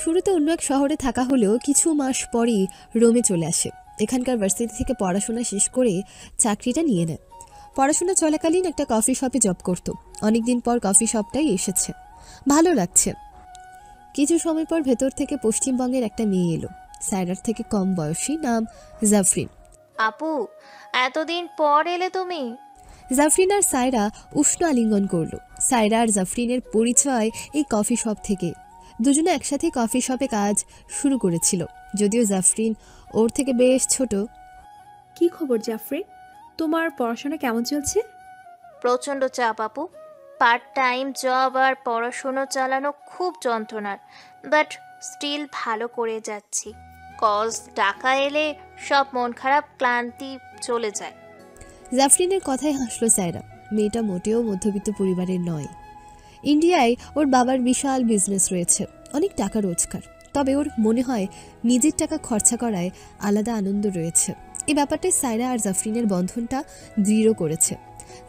Speaker 3: শুরুতে অন্য এক শহরে থাকা হলেও কিছু মাস পরই রোমে চলে আসে। এখানকার ভার্সিটি থেকে পড়াশোনা শেষ করে চাকরিটা নিয়ে নেয়। পড়াশোনা চলাকালীন একটা কফি শপে জব করত। অনেকদিন পর কফি শপটাই এসেছে, ভালো লাগছে। কিছু সময় পর ভেতর থেকে পশ্চিমবঙ্গের একটা মেয়ে এলো, সায়রার থেকে কম বয়সী, নাম জাফরিন।
Speaker 13: আপু, এতদিন পর এলে তুমি?
Speaker 3: জাফরিন আর সায়রা উষ্ণ আলিঙ্গন করলো। সায়রা আর জাফরিনের পরিচয় এই কফি শপ থেকে। দুজনে একসাথে কফি শপে কাজ শুরু করেছিল, যদিও জাফরিন ওর থেকে বেশ ছোট।
Speaker 2: কি খবর জাফরিন, তোমার পড়াশোনা কেমন চলছে?
Speaker 13: প্রচণ্ড চাপ আপু, পার্ট টাইম জব আর পড়াশুনো চালানো খুব যন্ত্রণার, বাট স্টিল ভালো করে যাচ্ছি। কজ টাকা এলে সব মন খারাপ ক্লান্তি চলে যায়।
Speaker 3: জাফরিনের কথায় হাসলো সায়রা। মেয়েটা মোটেও মধ্যবিত্ত পরিবারের নয়। ইন্ডিয়ায় ওর বাবার বিশাল বিজনেস রয়েছে, অনেক টাকা রোজগার। তবে ওর মনে হয় নিজের টাকা খরচা করায় আলাদা আনন্দ রয়েছে। এই ব্যাপারটাই সায়রা আর জাফরিনের বন্ধনটা দৃঢ় করেছে।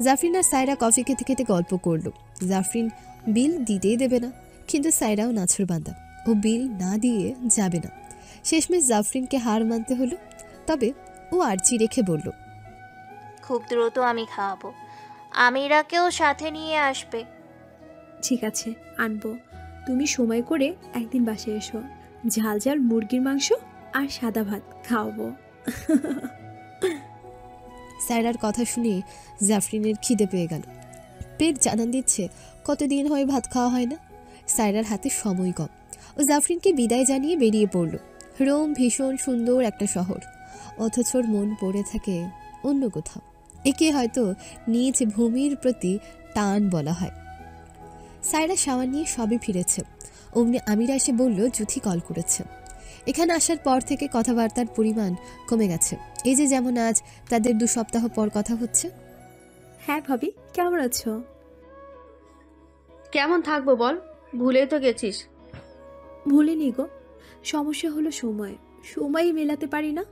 Speaker 3: জাফরিন আর সায়রা কফি খেতে খেতে গল্প করলো। জাফরিন বিল দিতেই দেবে না, কিন্তু সায়রাও নাছরবান্দা, ও বিল না দিয়ে যাবে না। শেষমেশ জাফরিনকে হার মানতে হলো। তবে ও আর্জি রেখে বলল,
Speaker 13: খুব দ্রুত আমি খাওয়াবো, আমিরাকেও সাথে নিয়ে আসবে।
Speaker 2: ঠিক আছে, আনবো। তুমি সময় করে একদিন বাসায় এসো, ঝাল ঝাল মুরগির মাংস আর সাদা ভাত খাওয়াবো।
Speaker 3: সায়রার কথা শুনে জাফরিনের খিদে পেয়ে গেল। পেট জানান দিচ্ছে কতদিন হয় ভাত খাওয়া হয় না। সায়রার হাতে সময় কম। ও জাফরিনকে বিদায় জানিয়ে বেরিয়ে পড়ল। রোম ভীষণ সুন্দর একটা শহর, অথচ ওর মন পড়ে থাকে অন্য কোথাও। একে হয়তো নিজ ভূমির প্রতি টান বলা হয়। সায়রা সামান নিয়ে সবই ফিরেছে। অমনি আমিরা এসে বলল জুথি কল করেছে। এখানে আসার পর থেকে কথাবার্তার পরিমাণ কমে গেছে। এই যে যেমন আজ তাদের 2 সপ্তাহ পর কথা হচ্ছে।
Speaker 2: হ্যাঁ ভাবি, কেমন আছো?
Speaker 7: কেমন থাকবো বল, ভুলেই তো গেছিস।
Speaker 2: ভুলিনি গো, সমস্যা হলো সময়ই মেলাতে পারি না।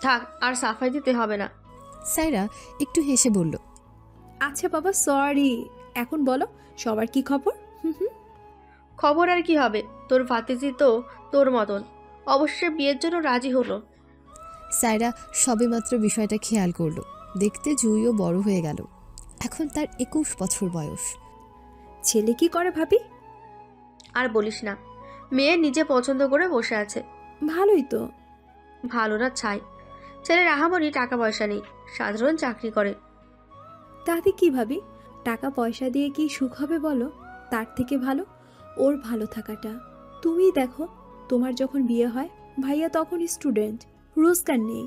Speaker 7: থাক, আর সাফাই দিতে হবে না।
Speaker 3: সায়রা একটু হেসে বলল,
Speaker 2: আচ্ছা বাবা, সরি। এখন বলো, সবার কি খবর?
Speaker 7: খবর আর কি হবে, তোর ভাতিজি তো তোর মতন, অবশ্যই বিয়ের জন্য রাজি হলো।
Speaker 3: সায়রা সবেমাত্র বিষয়টা খেয়াল করলো। দেখতে জুইও বড় হয়ে গেল। এখন তার 21 বছর বয়স।
Speaker 2: ছেলে কি করে ভাবি?
Speaker 7: আর বলিস না, মেয়ে নিজে পছন্দ করে বসে আছে।
Speaker 2: ভালোই তো।
Speaker 7: ভালো না ছাই, ছেলের আহামরি টাকা পয়সা নেই, সাধারণ চাকরি করে।
Speaker 2: তাতে কি ভাবি, টাকা পয়সা দিয়ে কি সুখ হবে বলো? তার থেকে ভালো ওর ভালো থাকাটা। তুমিই দেখো, তোমার যখন বিয়ে হয় ভাইয়া তখন স্টুডেন্ট, রোজগার নেই।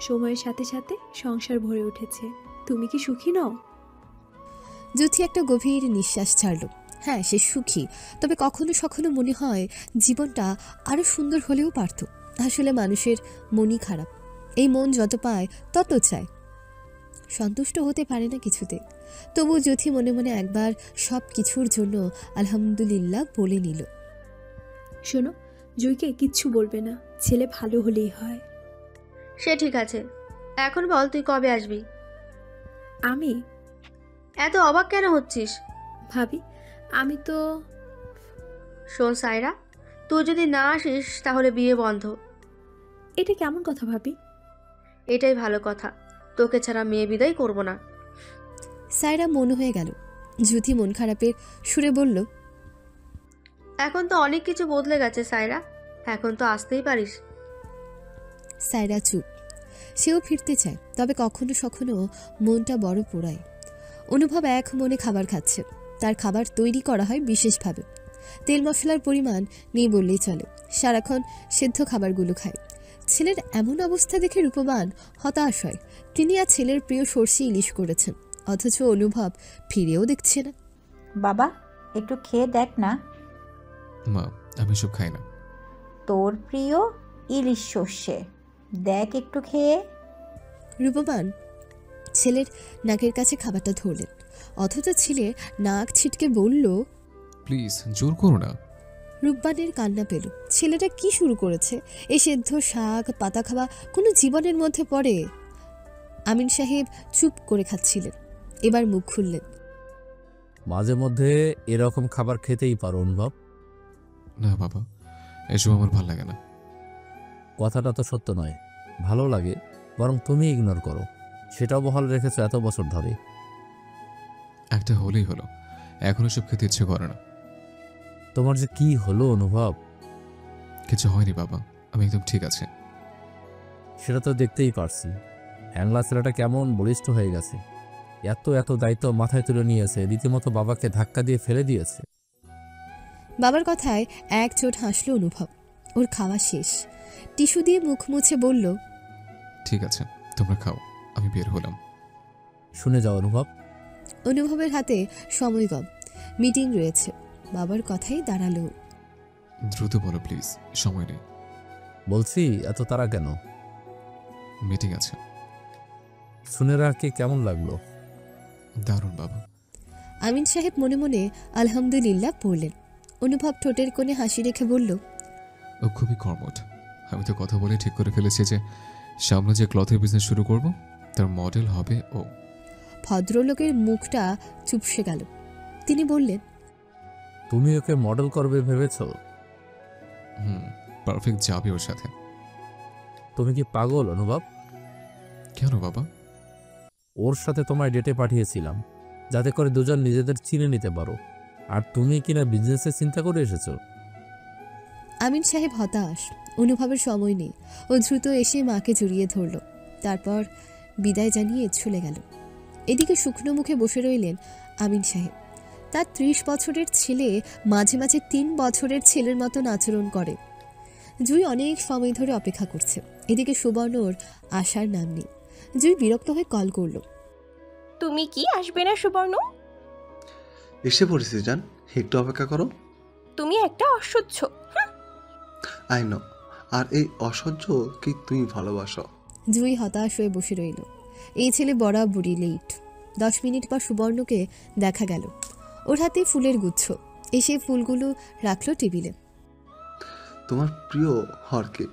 Speaker 2: সময়ের সাথে সাথে সংসার ভরে উঠেছে। তুমি কি সুখী নও?
Speaker 3: জ্যোতি একটা গভীর নিঃশ্বাস ছাড়ল। হ্যাঁ, সে সুখী, তবে কখনো কখনো মনে হয় জীবনটা আরো সুন্দর হলেও পারত। আসলে মানুষের মনই খারাপ। এই মন যত পায় তত চায়, সন্তুষ্ট হতে পারে না কিছুতে। তবু জ্যোতি মনে মনে একবার সব কিছুর জন্য আলহামদুলিল্লাহ বলে নিল।
Speaker 2: শোনো, জুইকে কিচ্ছু বলবে না, ছেলে ভালো হলেই হয়।
Speaker 7: সে ঠিক আছে, এখন বল তুই কবে আসবি?
Speaker 2: আমি?
Speaker 7: এত অবাক কেন হচ্ছিস?
Speaker 2: ভাবি, আমি তো...
Speaker 7: শোন সায়রা, তুই যদি না আসিস তাহলে বিয়ে বন্ধ।
Speaker 2: এটা কেমন কথা ভাবি?
Speaker 7: এটাই ভালো কথা, তোকে ছাড়া মেয়ে বিদায় করব না।
Speaker 3: সায়রা মন হয়ে গেল। জ্যোতি মন খারাপের সুরে বলল,
Speaker 7: এখন তো অনেক কিছু বদলে গেছে সায়রা, এখন তো আসতেই পারিস।
Speaker 3: সায়রা চুপ। সেও ফিরতে চায়, তবে কখনো কখনো মনটা বড় পোড়ায়। অনুভব এক মনে খাবার খাচ্ছে। তার খাবার তৈরি করা হয় বিশেষভাবে। তেল মশলার পরিমাণ নেই বললেই চলে। সারাক্ষণ সেদ্ধ খাবারগুলো খায়। ছেলের এমন অবস্থা দেখে রূপবান হতাশ হয়। তিনি আর ছেলের প্রিয় সর্ষে ইলিশ করেছেন, অথচ অনুভব ফিরেও দেখছে না।
Speaker 5: বাবা, একটু খেয়ে দেখ না।
Speaker 1: মা, আমি সব খাই না।
Speaker 5: তোর প্রিয় ইলিশ সর্ষে, দেখ একটু খেয়ে।
Speaker 3: রূপবান ছেলের নাকের কাছে খাবারটা ধরলেন, অথচ ছেলে নাক ছিটকে বলল,
Speaker 1: প্লিজ জোর করো না।
Speaker 3: রূপবানের কান্না পেল। ছেলেটা কি শুরু করেছে? এই সেদ্ধ শাক পাতা খাওয়া কোনো জীবনের মধ্যে পড়ে? আমিন সাহেব চুপ করে খাচ্ছিলেন, এবার মুখ খুললেন।
Speaker 4: মাঝে মধ্যে এরকম খাবার খেতেই পারো অনুভব।
Speaker 1: না বাবা, এসব আমার ভালো লাগে না।
Speaker 4: কথাটা তো সত্য নয়, ভালো লাগে, বরং তুমি ইগনোর করো। সেটাও বহাল রেখেছো এত বছর ধরে।
Speaker 1: একটা হলেই হলো, এখন এসব খেতে ইচ্ছে করে না।
Speaker 4: তোমার যে কি হলো অনুভব?
Speaker 1: কিছু হয়নি বাবা, আমি একদম ঠিক আছে।
Speaker 4: সেটা তো দেখতেই পারছি। হ্যাংলা ছেলেটা কেমন বলিষ্ঠ হয়ে গেছে। এত এত দায়িত্ব মাথায় তুলে নিয়েছে, রীতিমতো বাবাকে ধাক্কা দিয়ে ফেলে দিয়েছে।
Speaker 3: বাবার কথায় এক চোট হাসল অনুভব। ওর খাওয়া শেষ। টিস্যু দিয়ে মুখ মুছে বলল,
Speaker 1: ঠিক আছে, তোমরা খাও, আমি বের হলাম।
Speaker 4: শুনে যাও অনুভব।
Speaker 3: অনুভবের হাতে সময় কম, মিটিং রয়েছে। বাবার কথাই দাঁড়ালো।
Speaker 1: দ্রুত বলো প্লিজ, সময় নেই।
Speaker 4: বলছি এত তারা কেন?
Speaker 1: মিটিং আছে।
Speaker 4: শুনে রাখে কেমন লাগলো?
Speaker 1: দারুণ বাবা।
Speaker 3: আমিন সাহেব মনে মনে আলহামদুলিল্লাহ পড়লেন। অনুভব ঠোঁটের কোণে হাসি রেখে বলল,
Speaker 1: ও খুবই কর্মঠ। আমি তো কথা বলে ঠিক করে ফেলেছি যে সামনে যে ক্লথের বিজনেস শুরু করব তার মডেল হবে ও।
Speaker 3: ভদ্রলোকের মুখটা চুপসে গেল। তিনি বললেন,
Speaker 4: তুমি ওকে মডেল করবে ভেবেছ?
Speaker 1: পারফেক্ট যাবে ওর সাথে।
Speaker 4: তুমি কি পাগল অনুভব?
Speaker 1: কেন বাবা?
Speaker 4: ওর সাথে তোমায় ডেটে পাঠিয়েছিলাম যাতে করে দুজন নিজেদের চিনে নিতে পারো, আর তুমি কিনা বিজনেসের চিন্তা করে এসেছো।
Speaker 3: আমিন সাহেব হতাশ। অনুভবের সময় নেই। ও দ্রুত এসে মাকে জড়িয়ে ধরল, তারপর বিদায় জানিয়ে চলে গেল। এদিকে শুকনো মুখে বসে রইলেন আমিন সাহেব। তার 30 বছরের ছেলে মাঝে মাঝে 3 বছরের ছেলের মতন আচরণ করে। জুই অনেক সময় ধরে অপেক্ষা করছে। এদিকে সুবর্ণর আসার নাম নেই। জুই বিরক্ত হয়ে কল করল।
Speaker 14: তুমি কি আসবে না সুবর্ণ?
Speaker 15: এসে পড়েছি জান, একটু অপেক্ষা করো।
Speaker 14: তুমি একটা অসহ্য।
Speaker 15: আই নো, আর এই অসহ্য কি তুমি ভালোবাসো?
Speaker 3: জুই হতাশ হয়ে বসে রইল। এই ছেলে বরাবরই লেট। 10 মিনিট পর সুবর্ণকে দেখা গেল। ওর হাতে ফুলের গুচ্ছ। এসে ফুলগুলো রাখলো টেবিলে।
Speaker 15: তোমার প্রিয় হরকে।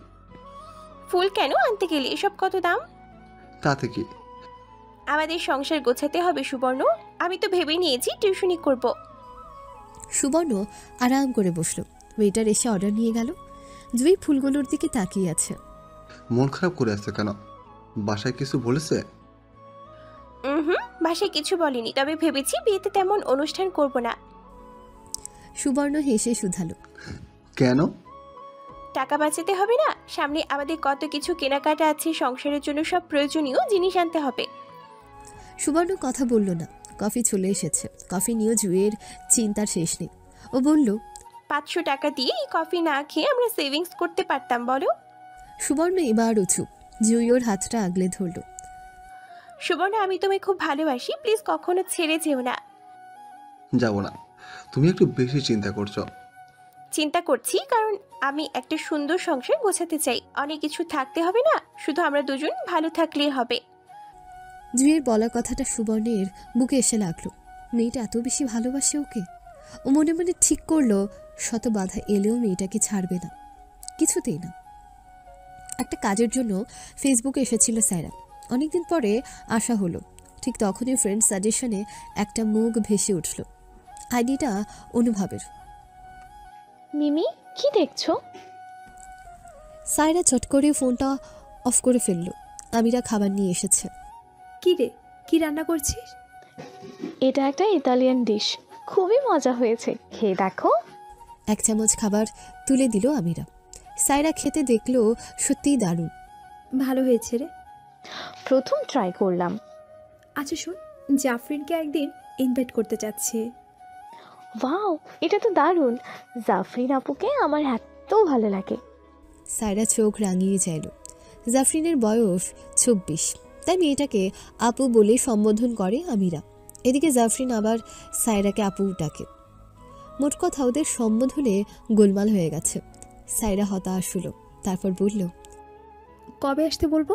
Speaker 14: ফুল কেন আনতে গেলে? এসব কত দাম?
Speaker 15: তাতে কি?
Speaker 14: আমাদের সংসার গোছাতে হবে সুবর্ণ। আমি তো ভেবে নিয়েছি টিউশনি করব।
Speaker 3: সুবর্ণ আরাম করে বসলো। ওয়েটার এসে অর্ডার নিয়ে গেল। জুই ফুলগুলোর দিকে তাকিয়ে আছে।
Speaker 15: মন খারাপ করে আছে কেন? বাসায় কিছু বলেছে?
Speaker 14: বাসায় কিছু বলেনি, তবে ভেবেছি বিয়েতে তেমন অনুষ্ঠান করব না।
Speaker 3: সুবর্ণ হেসে শুধালো,
Speaker 15: কেন?
Speaker 14: টাকা বাঁচাতে হবে না? সামনে আমাদের কত কিছু কেনাকাটা আছে, সংসারের জন্য সব প্রয়োজনীয় জিনিস আনতে হবে।
Speaker 3: সুবর্ণ কথা বলল না। কফি চলে এসেছে। কফি নিয়ে জুয়ের চিন্তার শেষ নেই। ও বলল,
Speaker 14: 500 টাকা দিয়ে এই কফি না খেয়ে আমরা সেভিংস করতে পারতাম বলো।
Speaker 3: সুবর্ণ এবারও চুপ। জুই ওর হাতটা আগলে ধরল।
Speaker 14: সুবর্ণ, আমি তোমায় খুব ভালোবাসি, প্লিজ কখনো ছেড়ে যেও না।
Speaker 15: যাব না, তুমি একটু বেশি চিন্তা করছো।
Speaker 14: চিন্তা করছি কারণ আমি একটা সুন্দর সংসার গোছাতে চাই। অনেক কিছু থাকতে হবে না, শুধু আমরা দুজন ভালো থাকলেই হবে।
Speaker 3: জুয়ের বলা কথাটা সুবর্ণের বুকে এসে লাগলো। মেয়েটা এত বেশি ভালোবাসে ওকে। ও মনে মনে ঠিক করলো শত বাধা এলেও মেয়েটাকে ছাড়বে না, কিছুতেই না। একটা কাজের জন্য ফেসবুকে এসেছিল সায়রা। অনেকদিন পরে আসা হলো। ঠিক তখনই ফ্রেন্ড সাজেশনে একটা মুখ ভেসে উঠল। আইডিটা অনুভবের।
Speaker 8: মিমি, কি দেখছো?
Speaker 3: সায়রা চট করে ফোনটা অফ করে ফেলল। আমিরা খাবার নিয়ে এসেছে।
Speaker 2: কি রে, কি রান্না করছিস?
Speaker 8: এটা একটা ইতালিয়ান ডিশ, খুবই মজা হয়েছে, খেয়ে দেখো।
Speaker 3: 1 চামচ খাবার তুলে দিল আমিরা। সায়রা খেতে দেখলো সত্যিই দারুণ।
Speaker 2: ভালো হয়েছে রে।
Speaker 8: প্রথম ট্রাই করলাম।
Speaker 2: আচ্ছা শোন, জাফরিনকে একদিন ইনভাইট করতে চাচ্ছি।
Speaker 8: ওয়াও, এটা তো দারুণ। জাফরিন আপুকে আমার এত ভালো লাগে।
Speaker 3: সায়রা চোখ রাঙিয়ে চাইল। জাফরিনের বয়স 24, তাই মেয়েটাকে আপু বলে সম্বোধন করে আমিরা। এদিকে জাফরিন আবার সায়রাকে আপু ডাকে। মোট কথা ওদের সম্বোধনে গোলমাল হয়ে গেছে। সায়রা হতাশ হলো। তারপর বলল,
Speaker 2: কবে আসতে বলবো?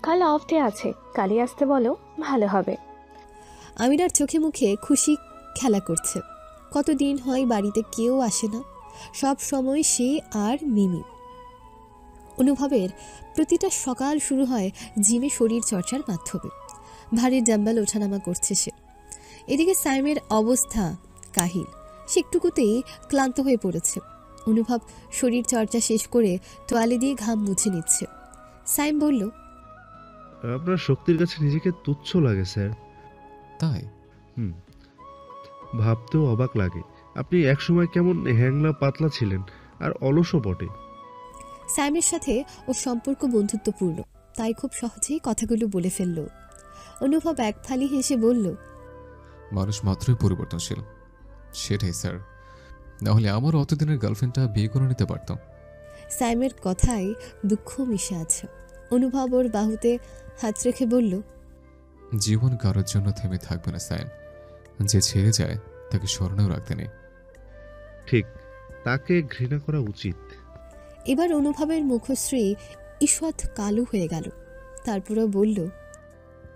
Speaker 8: কাল অফ ডে আছে, কালই আসতে বলো, ভালো হবে।
Speaker 3: আমিরার চোখে মুখে খুশি খেলা করছে। কতদিন হয় বাড়িতে কেউ আসে না, সব সময় সে আর মিমি। অনুভবের প্রতিটা সকাল শুরু হয় জিমে শরীর চর্চার মাধ্যমে। ভারী ডাম্বেল ওঠানামা করছে সে। এদিকে সাইমের অবস্থা কাহিল। সে একটুকুতেই ক্লান্ত হয়ে পড়েছে। অনুভব শরীর চর্চা শেষ করে তোয়ালে দিয়ে ঘাম মুছে নিচ্ছে। সাইম বলল,
Speaker 11: আপনার শক্তির কাছে নিজেকে তুচ্ছ লাগে স্যার।
Speaker 1: তাই?
Speaker 11: ভাবতেও অবাক লাগে। আপনি একসময় কেমন হ্যাংলা পাতলা ছিলেন, আর অলসও বটে।
Speaker 3: সাইমের সাথে ওর সম্পর্ক বন্ধুত্বপূর্ণ, তাই খুব সহজেই কথাগুলো বলে ফেলল। অনুভব এক ফালি হেসে বলল,
Speaker 1: মানুষ মাত্রই পরিবর্তনশীল। সেটাই স্যার, নাহলে আমার অতদিনের গার্লফ্রেন্ডটা বিয়ে করে নিতে পারতাম।
Speaker 3: সাইমের কথায় দুঃখ মিশে আছে। অনুভব ওর বাহুতে হাত রেখে বলল,
Speaker 1: জীবন কারোর জন্য থেমে থাকবে না সাইম। যে ছেড়ে যায় তাকে স্মরণেও রাখতে নেই।
Speaker 11: ঠিক, তাকে ঘৃণা করা উচিত।
Speaker 3: এবার অনুভবের মুখশ্রী ঈষৎ কালো হয়ে গেল। তারপরও বলল,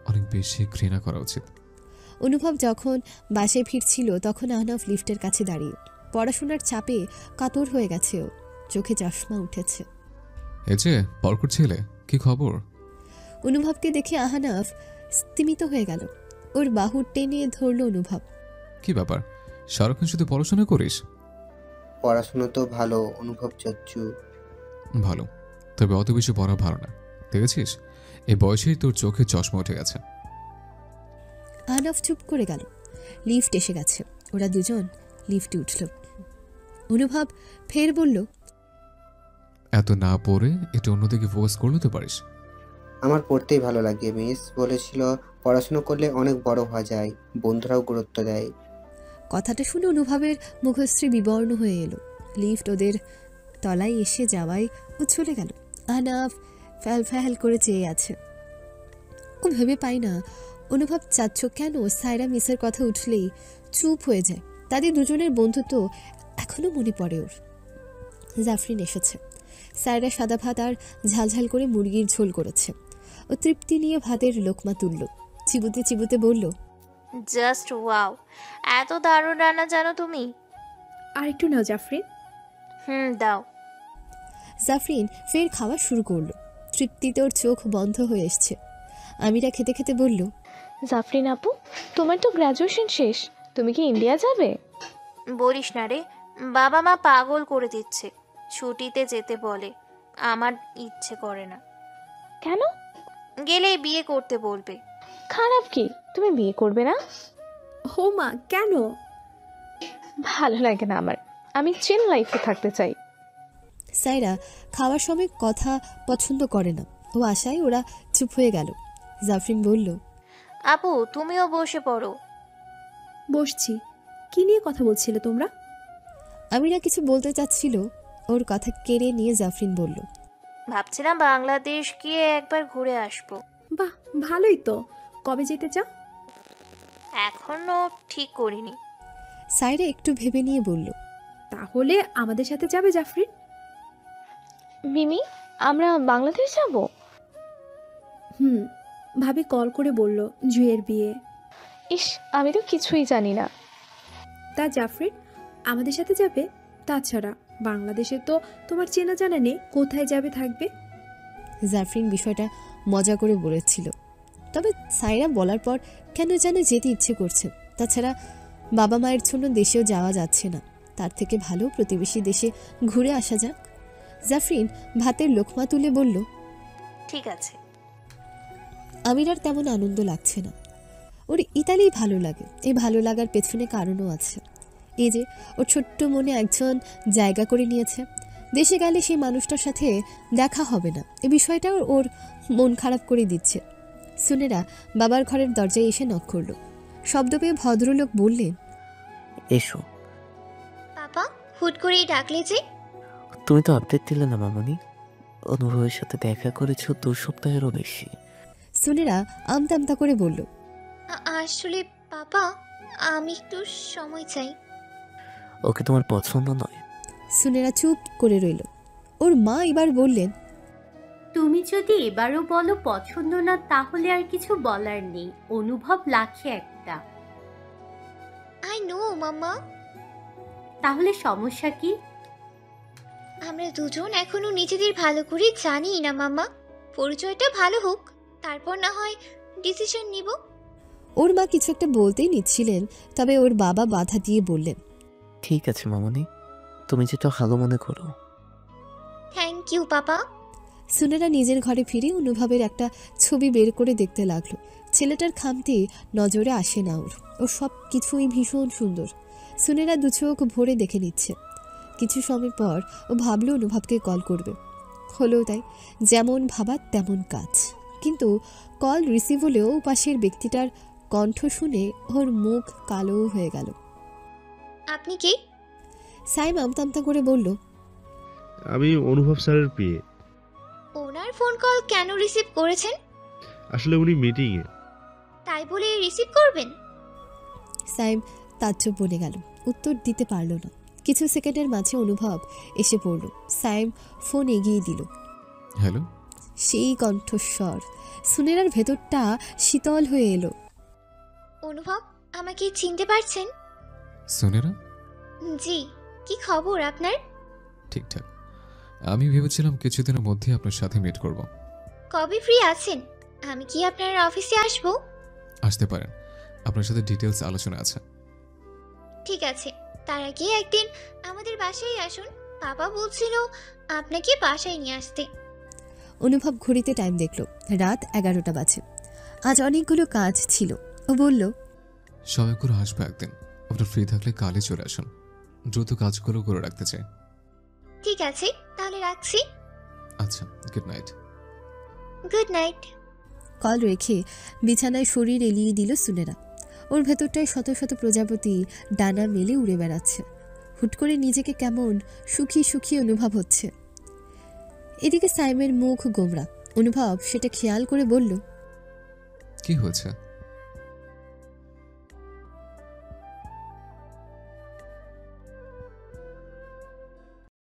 Speaker 1: অনেক বেশি ঘৃণা করা উচিত।
Speaker 3: অনুভব যখন বাসায় ফিরছিল তখন আহনাফ লিফটের কাছে দাঁড়িয়ে। পড়াশোনার চাপে কাতর হয়ে গেছে ও, চোখে চশমা উঠেছে।
Speaker 1: এই যে বরকত ছেলে, কি খবর?
Speaker 3: অনুভবকে দেখে আহনাফ স্তিমিত হয়ে গেল। ওর বাহু টেনে ধরল অনুভব।
Speaker 1: কি ব্যাপার, সারাক্ষণ শুধু পড়াশোনা করিস?
Speaker 6: পড়াশোনা তো ভালো অনুভব চাচ্ছু।
Speaker 1: ভালো, তবে অত বেশি পড়া ভালো না। দেখেছিস, এই বয়সেই তোর চোখে চশমা উঠে গেছে।
Speaker 3: আহনাফ চুপ করে গেল। লিফট এসে গেছে, ওরা দুজন লিফটে উঠল। অনুভব ফের বলল,
Speaker 1: এত না পড়ে একটু অন্যদিকে ফোকাস করলে তো পারিস।
Speaker 6: আমার পড়তেই ভালো লাগে। মিস বলেছিল পড়াশোনা করলে অনেক বড় হওয়া যায়, বন্ধুরাও গুরুত্ব দেয়।
Speaker 3: কথাটা শুনে অনুভবের মুখশ্রী বিবর্ণ হয়ে এলো। লিফট ওদের তলায় এসে যাওয়ায় ও চলে গেল। আহনাফ ফ্যাল করে চেয়ে আছে। ও ভেবে পায় না অনুভব চাচ্ছ কেন সায়রা মিসের কথা উঠলেই চুপ হয়ে যায়। তাদের দুজনের বন্ধুত্ব এখনো মনে পড়ে ওর। জাফরিন এসেছে। সায়রা সাদা ভাত আর ঝালঝাল করে মুরগির ঝোল করেছে। ও তৃপ্তি নিয়ে ভাতের লোকমা তুলল। চিবুতে চিবুতে বলল,
Speaker 13: জাস্ট ওয়াও, এত দারুণ রান্না জানো তুমি?
Speaker 2: আর একটু নাও জাফরিন।
Speaker 13: দাও।
Speaker 3: জাফরিন ফের খাওয়া শুরু করলো। তৃপ্তিতে ওর চোখ বন্ধ হয়ে এসছে। আমিরা খেতে খেতে বলল,
Speaker 8: জাফরিন আপু, তোমার তো গ্র্যাজুয়েশন শেষ, তুমি কি ইন্ডিয়া যাবে?
Speaker 13: বলিস না রে, বাবা মা পাগল করে দিচ্ছে, ছুটিতে যেতে বলে। আমার ইচ্ছে করে না।
Speaker 8: কেন?
Speaker 13: গেলেই বিয়ে করতে বলবে।
Speaker 8: খারাপ কি, তুমি বিয়ে করবে না?
Speaker 2: হো মা, কেন?
Speaker 8: ভালো লাগে না আমার, আমি চিল লাইফে থাকতে চাই।
Speaker 3: সায়রা খাওয়ার সময় কথা পছন্দ করে না। ও আশায় ওরা চুপ হয়ে গেল। জাফরিন বলল,
Speaker 13: আপু তুমিও বসে পড়ো।
Speaker 2: বসছি। কি নিয়ে কথা বলছিলে তোমরা?
Speaker 3: আমিরা কিছু বলতে চাচ্ছিল, ওর কথা কেড়ে নিয়ে জাফরিন বলল,
Speaker 13: ভাবছিলাম বাংলাদেশ গিয়ে একবার ঘুরে আসবো।
Speaker 2: বাহ, ভালোই তো। কবে যেতে চাও?
Speaker 13: এখনো ঠিক করিনি।
Speaker 3: সায়রা একটু ভেবে নিয়ে বলল,
Speaker 2: তাহলে আমাদের সাথে যাবে জাফরিন?
Speaker 8: মিমি, আমরা বাংলাদেশ যাব?
Speaker 2: ভাবি কল করে বলল জুয়ের বিয়ে।
Speaker 8: ইস, আমি তো কিছুই জানি না।
Speaker 2: তা জাফরিন আমাদের সাথে যাবে? তাছাড়া বাংলাদেশে তো তোমার চেনা জানা নেই, কোথায় যাবে থাকবে?
Speaker 3: জাফরিন বিষয়টা মজা করে বলেছিল, তবে সায়রা বলার পর কেন যেন যেতে ইচ্ছে করছে। তাছাড়া বাবা মায়ের জন্য দেশেও যাওয়া যাচ্ছে না, তার থেকে ভালো প্রতিবেশী দেশে ঘুরে আসা যাক। জাফরিন ভাতের লোকমা তুলে বলল,
Speaker 13: ঠিক আছে।
Speaker 3: আমিরার তেমন আনন্দ লাগছে না। ওর ইতালি ভালো লাগে। এই ভালো লাগার পেছনে কারণও আছে। এই যে ওর ছোট্ট মনে একজন জায়গা করে নিয়েছে। দেশে গেলে সেই মানুষটার সাথে দেখা হবে না, এই বিষয়টাও ওর মন খারাপ করে দিচ্ছে। সুনেরা বাবার ঘরের দরজায় এসে নক করল। শব্দ পেয়ে ভদ্রলোক বললেন,
Speaker 9: এসো।
Speaker 12: পাপা হুট করেই ডাকলে যে?
Speaker 9: তুমি তো আপডেট দিলে না মামনি, অনুভবের সাথে দেখা করেছো 2 সপ্তাহেরও বেশি।
Speaker 3: সুনেরা আমতা আমতা করে বলল,
Speaker 12: আসলে পাপা আমি একটু সময় চাই।
Speaker 9: ওকে তোমার পছন্দ নয়?
Speaker 3: সুনেরা চুপ করে রইল। ওর মা এবার বললেন,
Speaker 16: তুমি যদি এবারও বলো পছন্দ না, তাহলে আর কিছু বলার নেই। অনুভব লাখে একটা।
Speaker 12: I know mamma.
Speaker 16: তাহলে সমস্যা কি?
Speaker 12: আমরা দুজন এখনো নিজেদের ভালো করে জানি না মাম্মা। পরিচয়টা ভালো হোক, তারপর না হয় ডিসিশন নিব।
Speaker 3: ওর মা কিছু একটা বলতেই নিচ্ছিলেন, তবে ওর বাবা বাধা দিয়ে বললেন,
Speaker 9: ঠিক আছে মামনি, তুমি যেটা ভালো মনে করো।
Speaker 12: Thank you papa.
Speaker 3: সুনেরা নিজের ঘরে ফিরে অনুভবের একটা ছবি বের করে দেখতে লাগলো। ছেলেটার খামতি নজরে আসে না ওর। ও সব কিছুই ভীষণ সুন্দর। সুনেরা দু চোখ ভরে দেখে নিচ্ছে। কিছু সময় পর ও ভাবলো অনুভবকে কল করবে। হলো তাই, যেমন ভাবা তেমন কাজ। কিন্তু কল রিসিভ হলেও পাশের ব্যক্তিটার কণ্ঠ শুনে ওর মুখ কালো হয়ে গেল।
Speaker 12: আপনি কি?
Speaker 3: সাইম আমতামতা করে বলল,
Speaker 11: আমি অনুভব স্যারের পিএ।
Speaker 12: ওনার ফোন কল কেন রিসিভ করেছেন?
Speaker 11: আসলে উনি মিটিংয়ে।
Speaker 12: তাই বলে রিসিভ করবেন?
Speaker 3: সাইম তাজ্জব বনে গেল, উত্তর দিতে পারল না। কিছু সেকেন্ডের মাঝে অনুভব এসে পড়ল। সাইম ফোন এগিয়ে দিল।
Speaker 1: হ্যালো।
Speaker 3: সেই কণ্ঠস্বর সুনেরার ভেতরটা শীতল হয়ে এলো।
Speaker 12: অনুভব, আমাকে চিনতে পারছেন?
Speaker 1: সুনেরা?
Speaker 12: জি, কি খবর আপনার?
Speaker 1: ঠিকঠাক। আমি ভেবেছিলাম কিছুদিনের মধ্যে আপনার সাথে মিট করব।
Speaker 12: কবে ফ্রি আছেন? আমি কি আপনার অফিসে আসবো?
Speaker 1: আসতে পারেন, আপনার সাথে ডিটেলস আলোচনা আছে।
Speaker 12: ঠিক আছে, তার আগে একদিন আমাদের বাসায় আসুন। বাবা বলছিল আপনাকে বাসায় নিয়ে আসতে।
Speaker 3: অনুভব ঘড়িতে টাইম দেখল, রাত 11টা বাজে। আজ অনেকগুলো কাজ ছিল। ও বলল,
Speaker 1: সময় করে আসবো একদিন। আপনার ফ্রি থাকলে কালই চলে আসুন। দ্রুত কাজগুলো করে রাখতে চাই।
Speaker 12: ঠিক আছে, তাহলে রাখছি।
Speaker 1: আচ্ছা, good night.
Speaker 12: Good night.
Speaker 3: Call রেখে বিছানায় শরীর এলিয়ে দিল সুনেরা। ওর ভেতরটায় শত শত প্রজাপতি ডানা মেলে উড়ে বেড়াচ্ছে। হুট করে নিজেকে কেমন সুখী সুখী অনুভব হচ্ছে। এদিকে সাইমের মুখ গোমরা। অনুভব সেটা খেয়াল করে বলল,
Speaker 1: কি হয়েছে?